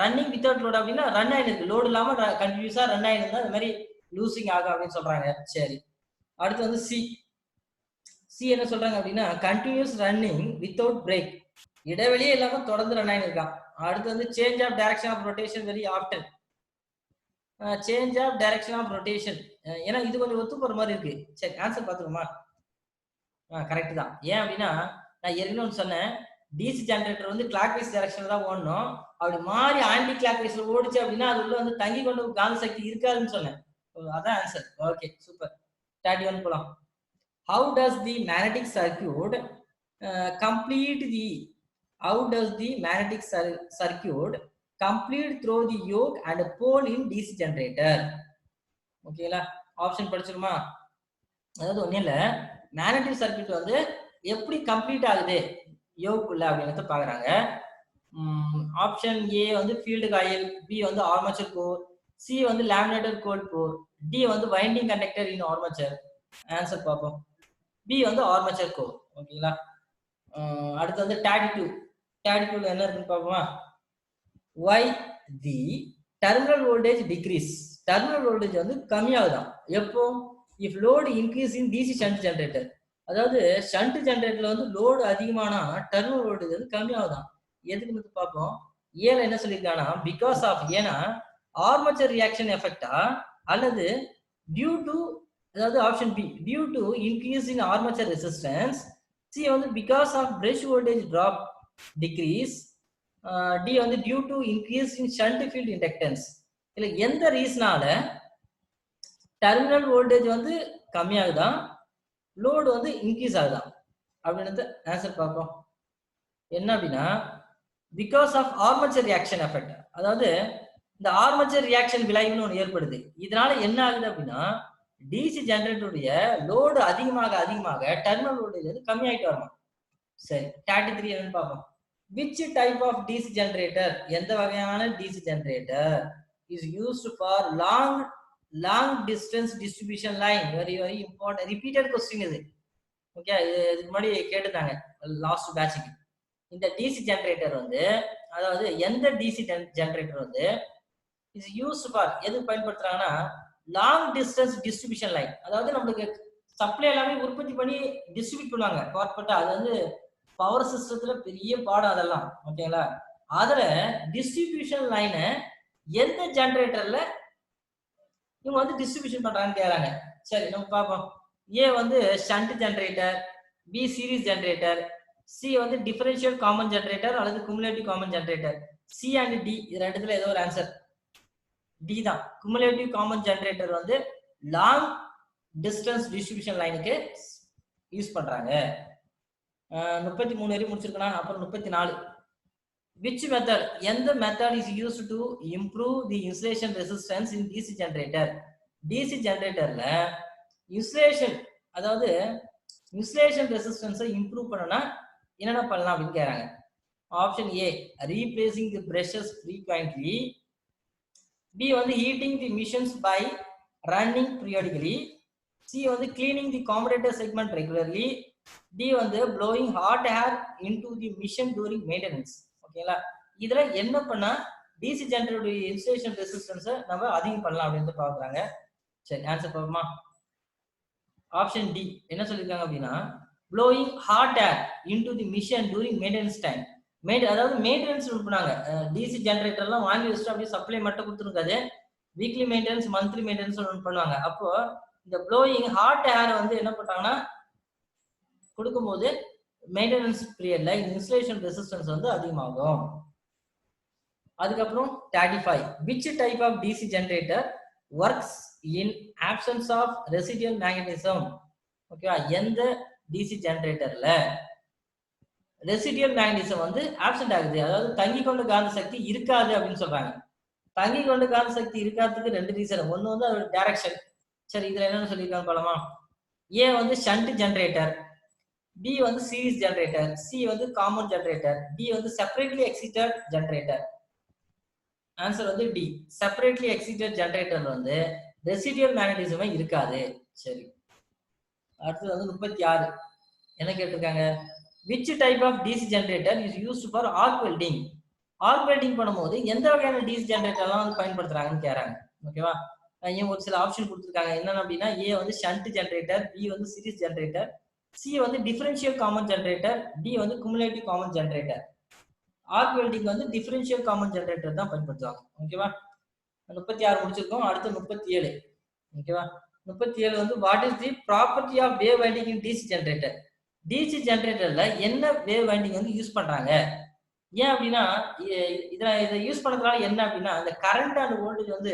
ரன்னிங் வித்தவுட் லோட் அப்படின்னா ரன் ஆயிருக்கு, லோடு இல்லாம கண்டினியூஸா ரன் ஆயிருந்தா அது மாதிரி லூசிங் ஆகும் அப்படின்னு சொல்றாங்க. சரி, அடுத்து வந்து சி என்ன சொல்றாங்க அப்படின்னா கண்டினியூஸ் ரன்னிங் வித்தவுட் பிரேக், இடைவெளியே இல்லாம தொடர்ந்து ரன் ஆயிருக்கான். அடுத்து வந்து change of direction of rotation very often. Change of direction of rotation, ஏன்னா இது கொஞ்சம் ஒத்து போற மாதிரி இருக்கு. சரி, ஆன்சர் பாத்துக்கோமா? கரெக்ட் தான். ஏன் அப்படின்னா நான் ஏற்கனவே சொன்னேன், டிசி ஜெனரேட்டர் வந்து கிளாக் வைஸ் டைரக்ஷன்ல தான் ஓடணும். அப்படி மாறி ஆன்டி கிளாக் வைஸ்ல ஓடிச்சு அப்படின்னா அது உள்ள வந்து தங்கி கொண்டு காந்த சக்தி இருக்காதுன்னு சொன்னேன். அதான் ஆன்சர். Okay, super. 31 போலாம். How does the magnetic circuit complete through the yoke and pole in DC generator? ஓகேங்களா? ஆப்ஷன் படிச்சிருமா? அதாவது ஒன்றும் இல்லை, மேக்னெட்டிக் சர்க்யூட் வந்து எப்படி கம்ப்ளீட் ஆகுது யோக்குள்ள அப்படின்றத பாக்குறாங்க. ஆப்ஷன் ஏ வந்து ஃபீல்டு காயில், பி வந்து ஆர்மேச்சர் கோர், சி வந்து லேமினேட்டட் கோல்ட் கோர், டி வந்து வைண்டிங் கண்டக்டர் இன் ஆர்மேச்சர். ஆன்சர் பார்ப்போம். பி வந்து ஆர்மேச்சர் கோர். ஓகேங்களா? அடுத்து வந்து 32 என்ன இருக்குன்னு பார்ப்போமா? why the terminal voltage decrease? Terminal voltage வந்து கம்மியாகுதான் எப்போ? If load increase in DC shunt generator, அதாவது ஷண்ட் ஜெனரேட்டர்ல வந்து லோடு அதிகமானா டெர்மினல் வோல்டேஜ் வந்து கம்மியாகுதான். எதுக்கு பார்ப்போம். ஏல என்ன சொல்லியிருக்காங்கன்னா பிகாஸ் ஆஃப், ஏன்னா ஆர்மேச்சர் ரியாக்ஷன் எஃபெக்டா அல்லது டியூ டு, அதாவது option B due to increase in armature resistance, C வந்து because of brush voltage drop decrease, D வந்து due to increase in shunt field inductance. இல்ல எந்த ரீசனால டெர்மினல் வோல்டேஜ் வந்து கம்மியாகுதான், load வந்து இன்க்ரீஸ் ஆகுதான் அப்படின்றது ஆன்சர் பார்ப்போம். என்ன அப்படின்னா because of armature reaction effect, அதாவது இந்த ஆர்மேச்சர் ரியாக்ஷன் விளைவுன்னு ஒன்று ஏற்படுது. இதனால என்ன ஆகுது அப்படின்னா டிசி ஜெனரேட்டருடைய லோடு அதிகமாக டெர்மினல் வோல்டேஜ் வந்து கம்மியாயிட்டு வரணும். சரி, 33 என்னன்னு பார்ப்போம். which type of DC generator, எந்த வகையான DC generator is used for long distance distribution line? very important repeated question இது. ஓகே, இதுக்கு முன்னாடி கேட்டுட்டாங்க லாஸ்ட் பேட்ச்க்கு. இந்த டிசி ஜெனரேட்டர் வந்து, அதாவது எந்த டிசி ஜெனரேட்டர் வந்து இஸ் யூஸ்ட் ஃபார், எதுக்கு பயன்படுத்துறாங்கன்னா லாங் டிஸ்டன்ஸ் டிஸ்ட்ரிபியூஷன் லைன், அதாவது நம்மளுக்கு சப்ளை எல்லாமே உற்பத்தி பண்ணி டிஸ்ட்ரிபியூட் பண்ணுவாங்க பார்ட்பட்டா. அது வந்து பவர் சிஸ்டத்துல பெரிய பாடம் அதெல்லாம். ஓகேங்களா? அதுல டிஸ்ட்ரிபியூஷன் லைனை எந்த ஜெனரேட்டர்ல இவங்க வந்து டிஸ்ட்ரிபியூஷன் பண்றாங்கன்னு கேக்குறாங்க. சரி, நம்ம பார்ப்போம். ஏ வந்து shunt generator, B series generator, C வந்து டிஃபரன்ஷியல் காமன் ஜெனரேட்டர் அல்லது cumulative common generator. C and D இது ரெண்டுத்துல ஏதோ ஒரு ஆன்சர் டி தான். குமுலேட்டிவ் காமன் ஜெனரேட்டர் வந்து லாங் டிஸ்டன்ஸ் டிஸ்ட்ரிபியூஷன் லைனுக்கு யூஸ் பண்றாங்க. 33 வரை முடிச்சிருக்கணும். அப்புறம் 34 which method எந்த method is used to improve the insulation resistance in DC generator? DC generatorல இன்சுலேஷன் அதாவது இன்சுலேஷன் ரெசிஸ்டன்ஸை இம்ப்ரூவ் பண்ணனா என்னென்ன பண்ணலாம் அப்படின்னு கேக்குறாங்க. Option A replacing the brushes frequently, B வந்து heating the machines by running periodically, C வந்து cleaning the commutator segment regularly, D வந்து blowing hot air into the mission during maintenance. ஓகேங்களா, இதுல என்ன பண்ணா டிசி ஜெனரேட்டரோட இன்சுலேஷன் ரெசிஸ்டன்ஸை நம்ம அதிகம் பண்ணலாம் அப்படின்னு பாக்குறாங்க. சரி, ஆன்சர் பார்ப்போமா? ஆப்ஷன் டி என்ன சொல்லிருக்காங்க அப்படின்னா blowing hot air into the mission during maintenance time. அதாவது மெயின்டெனன்ஸ் பண்ணாங்க. டிசி ஜெனரேட்டர் எல்லாம் வாங்கி வச்சுட்டு அப்படியே சப்ளை மட்டும் கொடுத்துருக்காது, வீக்லி மெயின்டெனன்ஸ் மந்த்லி மெயின்டெனன்ஸ் பண்ணுவாங்க. அப்போ இந்த blowing hot air வந்து என்ன பண்ணாங்கன்னா கொடுக்கும்போது மெயின்டெனன்ஸ் பீரியட்ல இன்சுலேஷன் ரெசிஸ்டன்ஸ் வந்து அதிகமாகும். அதுக்கப்புறம் 35 which type of DC generator works in absence of residual magnetism? ஓகேவா, எந்த டிசி ஜெனரேட்டர்ல ரெசிடியல் மேக்னடிசம் வந்து ஆப்சென்ட் ஆகுது, அதாவது தங்கி கொண்ட காந்த சக்தி இருக்காது அப்படின்னு சொல்றாங்க. தங்கி கொண்ட காந்த சக்தி இருக்காததுக்கு ரெண்டு ரீசன். ஒன்னு வந்து அதோட டைரக்ஷன். சரி, இதுல என்னன்னு சொல்லியிருக்காங்க பாருமா. ஏ வந்து ஷண்ட் ஜெனரேட்டர், பி வந்து சீரிஸ் ஜெனரேட்டர், சி வந்து காமன் ஜெனரேட்டர், டி வந்து செப்பரேட்லி எக்ஸிட்டட் ஜெனரேட்டர். ஆன்சர் வந்து டி செப்பரேட்லி எக்ஸிட்டட் ஜெனரேட்டர் வந்து ரெசிடியல் மேக்னடிசமே இருக்காது. சரி, அடுத்து வந்து 36 என்ன கேட்டிருக்காங்க, which type of DC generator is used for arc welding? arc welding பண்ணும்போது எந்த வகையான DC ஜெனரேட்டர் எல்லாம் வந்து பயன்படுத்துறாங்கன்னு கேக்குறாங்க. ஓகேவா, இங்க ஒரு சில ஆப்ஷன் கொடுத்திருக்காங்க. என்னன்னு அப்படின்னா ஏ வந்து ஷண்ட் ஜெனரேட்டர், பி வந்து சீரிஸ் ஜெனரேட்டர், சி வந்து டிஃபரன்ஷியல் காமன் ஜெனரேட்டர், டி வந்து cumulative common generator. Arc welding வந்து டிஃபரன்ஷியல் காமன் ஜெனரேட்டர் தான் பயன்படுத்துவாங்க. ஓகேவா, 36 முடிச்சிருக்கோம். அடுத்து 37. ஓகேவா, 37 வந்து what is the property of wave winding in DC generator? DC ஜெனரேட்டர்ல என்ன வேவ் வைண்டிங் வந்து யூஸ் பண்றாங்க? ஏன் அப்படின்னா இதை யூஸ் பண்றதுனால என்ன அப்படின்னா இந்த கரண்ட் அண்ட் வோல்டேஜ் வந்து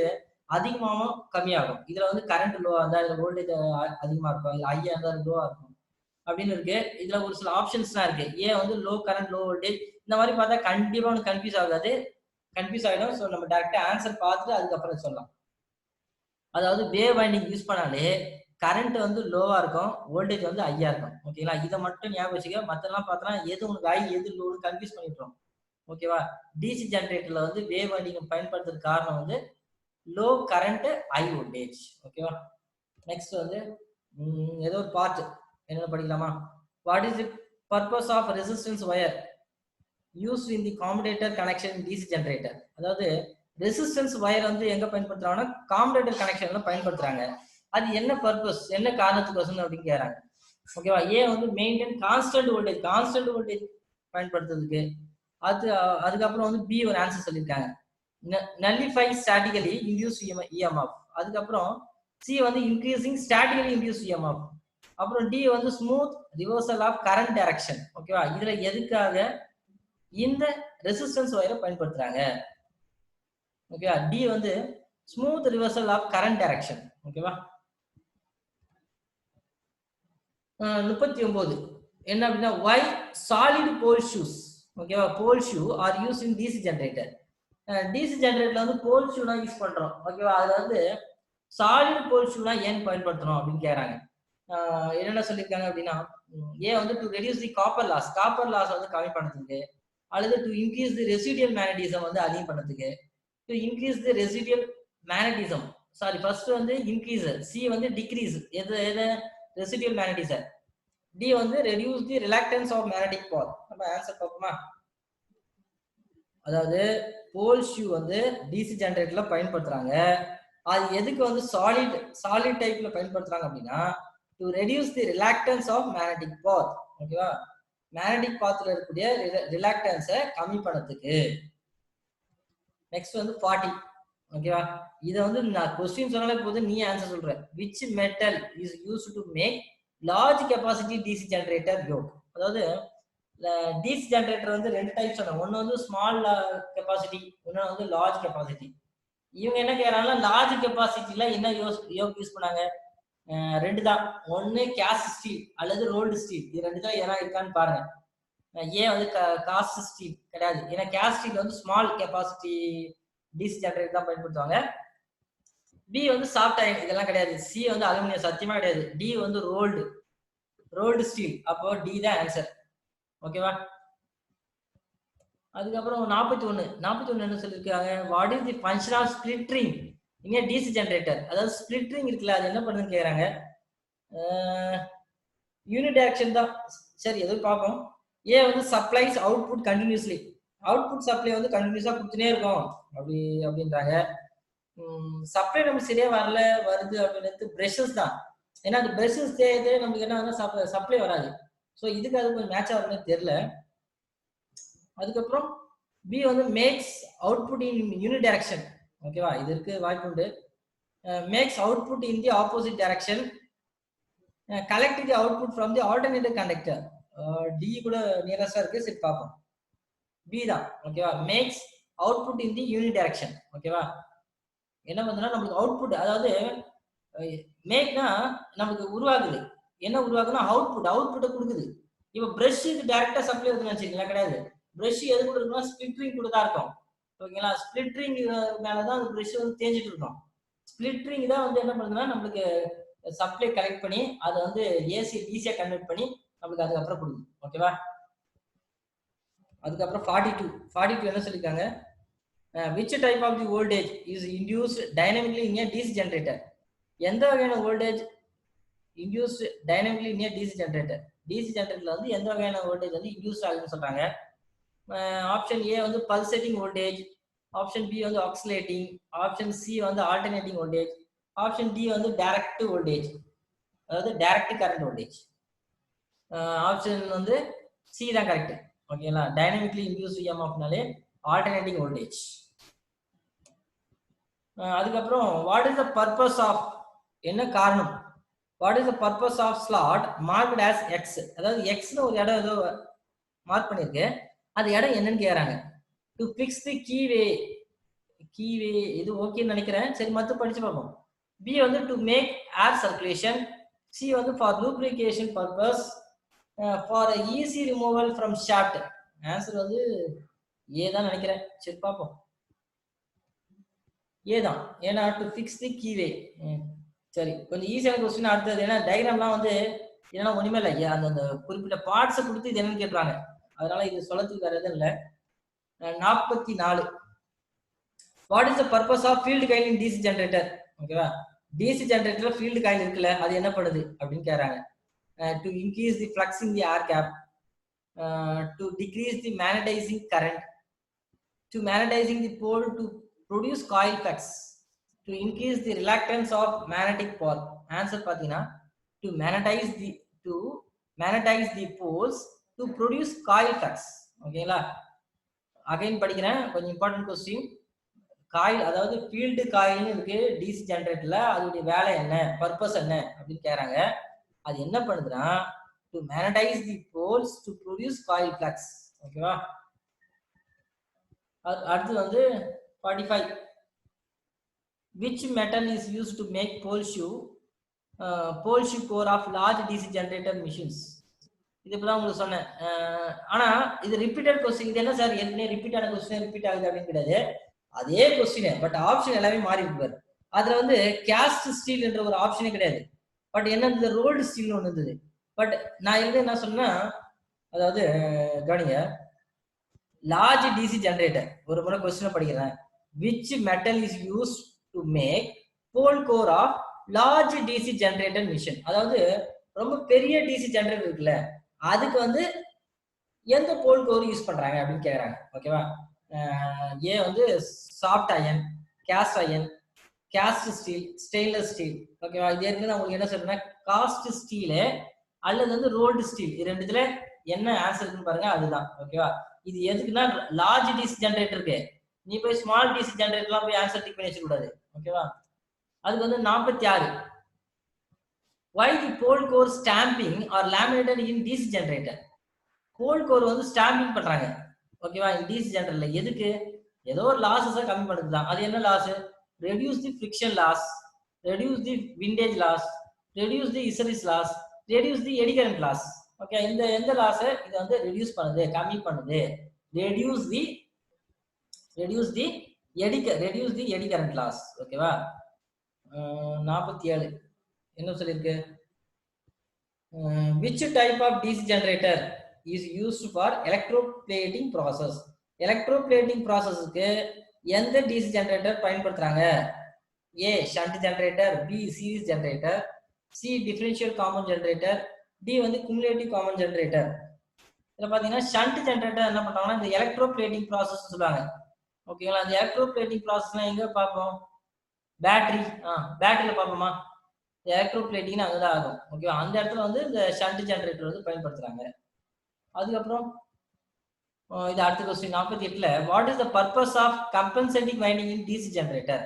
அதிகமாகவும் கம்மியாகும். இதுல வந்து கரண்ட் லோவா இருந்தா இதுல வோல்டேஜ் அதிகமா இருக்கும், இல்ல ஹையா இருந்தா லோவா இருக்கும் அப்படின்னு இருக்கு. இதுல ஒரு சில ஆப்ஷன்ஸ்லாம் இருக்கு. ஏன் வந்து லோ கரண்ட் லோ வோல்டேஜ் இந்த மாதிரி பார்த்தா கண்டிப்பா ஒன்று கன்ஃபியூஸ் ஆகாது, கன்ஃபியூஸ் ஆகிடும். ஸோ நம்ம டேரக்டா ஆன்சர் பார்த்துட்டு அதுக்கப்புறம் சொல்லலாம். அதாவது வேவ் வைண்டிங் யூஸ் பண்ணாலே கரண்ட் வந்து லோவா இருக்கும், வோல்டேஜ் வந்து ஹையா இருக்கும். ஓகேங்களா, இதை மட்டும் ஞாபகம் வச்சுக்க. மற்றெல்லாம் பார்த்தோன்னா எது உனக்கு ஹை எது லோன்னு கன்ஃபியூஸ் பண்ணிடுறோம். ஓகேவா, டிசி ஜெனரேட்டர்ல வந்து வேவ் வைண்டிங் பயன்படுத்துறது காரணம் வந்து லோ கரண்ட் ஹை வோல்டேஜ். ஓகேவா, நெக்ஸ்ட் வந்து ஏதோ ஒரு பார்ட் என்ன படிக்கலாமா. What is the purpose of resistance wire used in the commutator connection in DC generator? அதாவது ரெசிஸ்டன்ஸ் வயர் வந்து எங்க பயன்படுத்துறாங்கன்னா காம்படேட்டர் கனெக்ஷன்ல பயன்படுத்துறாங்க. அது என்ன பர்பஸ், என்ன காரணத்துக்கு அப்படின்னு கேக்குறாங்க. ஓகேவா, ஏ வந்து மெயின்டைன் கான்ஸ்டன்ட் வோல்டேஜ் பயன்படுத்துறதுக்கு. அதுக்கப்புறம் வந்து பி ஒரு ஆன்சர் சொல்லியிருக்காங்க, nullify statically induced EMF. அதுக்கப்புறம் சி வந்து இன்க்ரீசிங் ஸ்டாட்டிக்கலி இன்டியூஸ்ட் EMF. அப்புறம் டி வந்து smooth reversal of current direction. ஓகேவா, இதுல எதுக்காக இந்த ரெசிஸ்டன்ஸ் வயரை பயன்படுத்துறாங்க? ஓகேவா, டி வந்து smooth reversal of current direction. ஓகேவா, 39 என்ன அப்படின்னா why solid pole shoes, ஓகேவா, pole shoe are use in DC generator. DC ஜெனரேட்டர்ல வந்து போல் ஷூனா யூஸ் பண்றோம். ஓகேவா, அதுல வந்து சாலிட் போல் ஷூனா ஏன் பயன்படுத்தணும் அப்படின்னு கேக்குறாங்க. என்னென்ன சொல்லியிருக்காங்க அப்படின்னா ஏன் வந்து to reduce the copper loss வந்து கம்மி பண்ணுறதுக்கு, அல்லது to increase the residual magnetism வந்து அதிகம் பண்ணுறதுக்கு. To increase the residual magnetism, sorry first வந்து இன்க்ரீஸ், சி வந்து டிக்ரீஸ் எது ரெசிடியல் மேக்னடிசம், டி வந்து reduce the reluctance of magnetic path. நம்ம ஆன்சர் பார்ப்போமா. அதாவது போல் ஷூ வந்து டிசி ஜெனரேட்டர்ல பயன்படுத்துறாங்க. அது எதுக்கு வந்து சாலிட் டைப்ல பயன்படுத்துறாங்க அப்படின்னா to reduce the reluctance of magnetic path. ஓகேவா, மேக்னடிக் பாத்ல இருக்கக்கூடிய ரிலாக்டன்ஸை கம்மி பண்ணதுக்கு. நெக்ஸ்ட் வந்து 40. ஓகேவா, இதை வந்து நான் கொஸ்டின் சொன்னாலே போது நீ ஆன்சர் சொல்ற. Which metal is used to make large capacity DC generator yoke. அதாவது டிசி ஜெனரேட்டர் வந்து ரெண்டு டைப் சொன்னேன். ஒன்னு வந்து ஸ்மால் கெப்பாசிட்டி, இன்னொன்று வந்து லார்ஜ் கெப்பாசிட்டி. இவங்க என்ன கேட்கறாங்கன்னா லார்ஜ் கெப்பாசிட்டில என்ன யோக் யூஸ் பண்ணாங்க? ரெண்டு தான். ஒன்னு கேஸ்ட் ஸ்டீல் அல்லது ரோல்டு ஸ்டீல். இது ரெண்டு தான் ஏன்னா இருக்கான்னு பாருங்க. ஏன் வந்து காஸ்ட் ஸ்டீல் கிடையாது, ஏன்னா கேஸ்ட் ஸ்டீல் வந்து ஸ்மால் கெப்பாசிட்டி டிசி ஜெனரேட்டர் தான் பயன்படுத்துவாங்க. பி வந்து சாஃப்ட் அயன், இதெல்லாம் கிடையாது. சி வந்து அலுமினியம், சத்தியமா கிடையாது. டி வந்து ரோல்டு ஸ்டீல். அப்போ டி தான் ஆன்சர். ஓகேவா? அதுக்கப்புறம் 41 என்ன சொல்லியிருக்காங்க? What is the function of splittering in DC generator? அதாவது ஸ்பிளிட்டரிங் இருக்குல்ல, அது என்ன பண்ணுன்னு கேக்குறாங்க. யூனிட் ஆக்ஷன் தான். சரி, எதுவும் பார்ப்போம். ஏ வந்து supplies output continuously. Output supply வந்து கண்டினியூஸா கொடுத்துனே இருக்கும் அப்படின்றாங்க. சப்ளை நமக்கு சரியா வருது அப்படின்னு பிரஷஸ் தான். ஏன்னா அந்த பிரஷஸ் தேவை நமக்கு என்ன சப்ளை வராது. ஸோ இதுக்கு அது கொஞ்சம் மேட்ச் ஆகுதுன்னு தெரியல. அதுக்கப்புறம் பி வந்து max output in unit direction. ஓகேவா? இது இருக்கு, வாய்ப்பு உண்டு. Max output in the opposite direction, collect the output from the alternative conductor. D கூட நியரஸ்டா இருக்கு. சரி பார்ப்போம். பி தான். ஓகேவா? Max output in the unit direction. ஓகேவா? என்ன பண்ணுதுன்னா நம்மளுக்கு அவுட்புட், அதாவது மேக்னா நமக்கு உருவாகுது. என்ன உருவாகுதுன்னா அவுட்புட்டை கொடுக்குது. இப்போ பிரஷ் இது டைரக்டா சப்ளை வருதுன்னு வச்சுக்கீங்களா? கிடையாது. பிரஷ் எது கூட இருக்குன்னா ஸ்பிளிட்டரிங் கூட தான் இருக்கும். ஓகேங்களா? ஸ்பிளிட்டரிங் மேலதான் அந்த பிரஷ் வந்து தேஞ்சிட்டு இருக்கும். ஸ்பிளிட்டரிங் தான் வந்து என்ன பண்ணுதுன்னா நம்மளுக்கு சப்ளை கலெக்ட் பண்ணி அதை வந்து ஏசி டிசியா கன்வெர்ட் பண்ணி நம்மளுக்கு அதுக்கப்புறம் கொடுக்குது. ஓகேவா? அதுக்கப்புறம் 42 என்ன சொல்லியிருக்காங்க? which type of the voltage is induced dynamically in a DC generator? எந்த வகையான voltage induced dynamically in a DC generator? DC ஜெனரேட்டர்ல வந்து எந்த வகையான வோல்டேஜ் வந்து இன்டியூஸ் ஆகுதுன்னு சொல்றாங்க. ஆப்ஷன் ஏ வந்து பல்சேட்டிங் வோல்டேஜ், ஆப்ஷன் பி வந்து ஆக்சிலேட்டிங், ஆப்ஷன் சி வந்து ஆல்டர்னேட்டிங் வோல்டேஜ், ஆப்ஷன் டி வந்து டைரக்ட் வோல்டேஜ், அதாவது டைரக்ட் கரண்ட் வோல்டேஜ். ஆப்ஷன் வந்து சி தான் கரெக்ட். ஓகேங்களா? டைனமிக்கலி இன்டியூஸ் இஎம்எஃப்னாலே ஆல்டர்னேட்டிங் வோல்டேஜ். அதுக்கப்புறம் what is the purpose of, என்ன காரணம்? What is the purpose of slot marked as X? அதாவது எக்ஸ்னு ஒரு இடம் ஏதோ மார்க் பண்ணிருக்கு, அது இடம் என்னன்னு கேக்குறாங்க. டு ஃபிக்ஸ் தி கீவே இது ஓகேன்னு நினைக்கிறேன். சரி, மற்ற படிச்சு பார்ப்போம். பி வந்து to make air circulation, C வந்து for lubrication purpose, for easy removal from shaft. Answer வந்து ஏ தான் நினைக்கிறேன். சரி பார்ப்போம். ஏதான், ஏன்னா டு ஃபிக்ஸ் தி கீவே. சரி, கொஞ்சம் ஈஸியான கொஸ்டின் அடுத்தது. ஏன்னா டயக்ராம்லாம் வந்து ஏன்னா ஒண்ணுமே இல்லை, அந்த குறிப்பிட்ட பார்ட்ஸை கொடுத்து இது என்னன்னு கேட்பாங்க. அதனால இது சொல்லத்துக்கு வேற எதுவும் இல்லை. 44 what is the purpose of field coil in DC generator? ஓகேவா? டிசி ஜெனரேட்டர்ல ஃபீல்டு காயில் இருக்குல்ல, அது என்ன பண்ணுது அப்படின்னு கேட்கறாங்க. To increase the flux in the air gap, to decrease the magnetising current, to magnetising the pole to produce coil flux, to increase the reluctance of magnetic pole. Answer பாத்தீங்கன்னா to magnetize the poles to produce coil flux. ஓகேங்களா? Again படிக்கிறேன், கொஞ்சம் important question. Coil, அதாவது field காயில்னு இருக்கு DC ஜெனரேட்டர்ல, அதோடைய வேலை என்ன, purpose என்ன அப்படின்னு கேக்குறாங்க. அது என்ன பண்ணுதுன்னா to magnetize the poles to produce coil flux. ஓகேவா? அடுத்து வந்து 45 which metal is used to make pole shoe core of large DC generator machines? இது இப்பதான் உங்களுக்கு சொன்னேன். ஆனா இது ரிப்பீட்டட் கொஸ்டின். இது என்ன சார் ஏற்கனவே ரிப்பீட் ஆன கொஸ்டின் ரிப்பீட் ஆகுது அப்படின்னு கிடையாது, அதே கொஸ்டின், பட் ஆப்ஷன் எல்லாமே மாறி இருப்பாரு. அதுல வந்து கேஸ்ட் ஸ்டீல் என்ற ஒரு ஆப்ஷனே கிடையாது, பட் என்ன இருந்தது, ரோல்டு ஸ்டீல் ஒன்று இருந்தது. பட் நான் இது என்ன சொன்னா, அதாவது கவனிங்க, லார்ஜ் டிசி ஜெனரேட்டர் ஒரு முறை கொஸ்டின் படிக்கிறேன். which metal is used to make pole core of large DC generator machine? அதாவது ரொம்ப பெரிய டிசி ஜெனரேட்டர் இருக்குல்ல, அதுக்கு வந்து எந்த போல் கோர் யூஸ் பண்றாங்க அப்படின்னு கேக்குறாங்க. ஓகேவா? ஏ வந்து soft iron, cast iron, cast steel, stainless steel. ஓகேவா? இது ஏற்கனவே உங்களுக்கு என்ன சொல்றேன்னா காஸ்ட் ஸ்டீலு அல்லது வந்து ரோல்டு ஸ்டீல், இது ரெண்டுத்துல என்ன ஆன்சர் இருக்குன்னு பாருங்க, அதுதான். ஓகேவா? இது எதுக்குன்னா லார்ஜ் டிசி ஜெனரேட்டருக்கு, நீ போய் ஸ்மால் டிசி ஜெனரேட்டர்லாம் போய் ஆன்சர் டிக் பண்ணி வச்சுக்கூடாது. ஓகேவா? அதுக்கு வந்து 46 why the pole core stamping or laminated in DC generator? pole core வந்து ஸ்டாம்பிங் பண்றாங்க ஓகேவா DC ஜெனரேட்டர்ல எதுக்கு ஏதோ ஒரு லாஸஸை கம்மி பண்ணுதுதான் அது என்ன loss reduce the friction loss reduce the windage loss reduce the hysteresis loss reduce the eddy current loss okay இந்த எந்த லாஸ் இது வந்து ரெடியூஸ் பண்ணுது கம்மி பண்ணுது reduce the eddy current loss ஓகேவா 47 என்ன சொல்லிருக்கு which type of DC generator is used for electroplating process electroplating processக்கு எந்த DC generator பயன்படுத்துறாங்க A shunt generator B series generator C differential common generator D வந்து cumulative common generator இதுல பாத்தீங்கன்னா shunt generator என்ன பண்றாங்கன்னா இந்த electroplating process சொல்றாங்க ஓகேங்களா அந்த electroplating processனா எங்க பாப்போம் பேட்டரியில பாப்போமா எலக்ட்ரோபிளேட்டிங் அங்கதான் ஆகும் ஓகேவா அந்த இடத்துல வந்து இந்த ஷண்ட் ஜெனரேட்டர் வந்து பயன்படுத்துறாங்க அதுக்கப்புறம் இது அடுத்த கொஸ்டின் 48ல what is the purpose of compensating winding in DC generator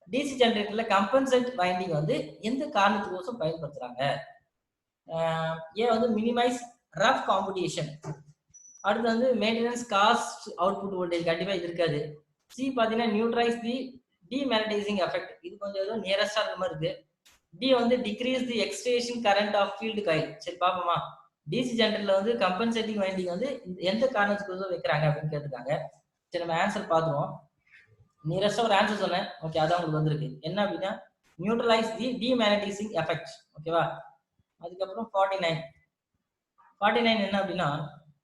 DC ஜெனரேட்டர்ல கம்பன்சேட் வைண்டிங் வந்து எந்த காரணத்துக்கோசம் பயன்படுத்துறாங்க ஏ வந்து மினிமைஸ் ரஃப் காம்படிஷன் அடுத்து வந்து மெயின்டெனன்ஸ் காஸ்ட் அவுட்புட் வோல்டேஜ் கண்டிப்பா இது இருக்காது சி பாத்தீங்கன்னா நியூட்ரலைஸ் தி டிமேக்னடைசிங் எஃபெக்ட் இது கொஞ்சம் ஏதோ நியரஸ்டா இருக்க மாதிரி இருக்கு டி வந்து decrease the excitation current of field coil சரி பாப்போமா டிசி ஜெனரேட்டர்ல வந்து கம்பன்சேட்டிங் வைண்டிங் வந்து எந்த காரணத்துக்கு வைக்கிறாங்க அப்படின்னு கேட்டிருக்காங்க சரி நம்ம ஆன்சர் பார்த்துருவோம் நியரஸ்டா ஒரு ஆன்சர் சொன்னேன் ஓகே அதான் உங்களுக்கு வந்திருக்கு என்ன அப்படின்னா நியூட்ரலைஸ் தி டிமேக்னடைசிங் எஃபெக்ட் ஓகேவா அதுக்கப்புறம் 49 என்ன அப்படின்னா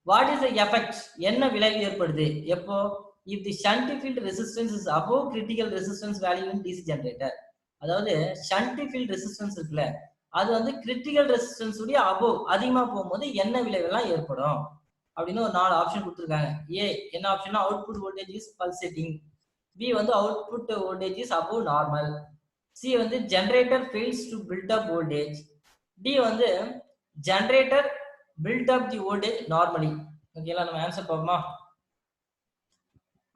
வாட் இஸ் த எஃபெக்ட் என்ன விளைவு ஏற்படுது எப்போ if the shunt field resistance is above critical resistance value in DC generator அதாவது ஷண்ட் ஃபீல்ட் ரெசிஸ்டன்ஸ் இருக்குல்ல அது வந்து கிரிட்டிக்கல் ரெசிஸ்டன்ஸ் உடைய அபோவ் அதிகமா போகும்போது என்ன விளைவெல்லாம் ஏற்படும் அப்படின்னு ஒரு 4 ஆப்ஷன் கொடுத்துருக்காங்க ஏ என்ன ஆப்ஷன்னா output voltage is pulsating B வந்து output voltage is above normal C வந்து generator fails to build up voltage D வந்து generator build up the voltage normally ஓகேங்களா நம்ம ஆன்சர் பார்ப்போமா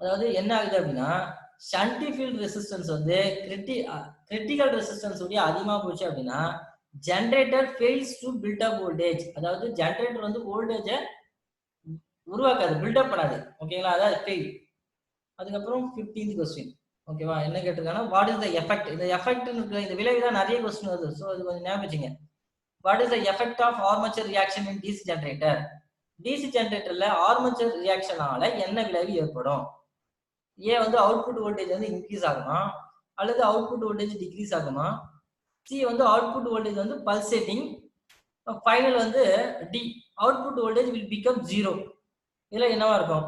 அதாவது என்ன ஆகுது அப்படின்னா ஷண்ட் ஃபீல்ட் ரெசிஸ்டன்ஸ் வந்து கிரிட்டிக்கல் ரெசிஸ்டன்ஸ் உடைய அதிகமா போச்சு அப்படின்னா generator fails to build up voltage அதாவது ஜெனரேட்டர் வந்து வோல்டேஜை உருவாக்காது பில்டப் பண்ணாது ஓகேங்களா அதாவது ஃபெயில் அதுக்கப்புறம் 15th கொஸ்டின் ஓகேவா என்ன கேட்டிருக்காங்கன்னா வாட் இஸ் த எஃபெக்ட் இந்த எஃபெக்ட் இந்த விளைவு தான் நிறைய கொஸ்டின் வருது ஸோ இது கொஞ்சம் ஞாபகம் வச்சுங்க what is the effect of armature reaction in DC generator DC ஜெனரேட்டர்ல ஆர்மேச்சர் ரியாக்ஷனால என்ன விளைவு ஏற்படும் ஏ வந்து அவுட்புட் வோல்டேஜ் வந்து இன்க்ரீஸ் ஆகுமா அல்லது அவுட்புட் வோல்டேஜ் டிக்ரீஸ் ஆகுமா சி வந்து அவுட்புட் வோல்டேஜ் வந்து பல்சேட்டிங் ஃபைனல் வந்து D output voltage will become 0 இதுல என்னவா இருக்கும்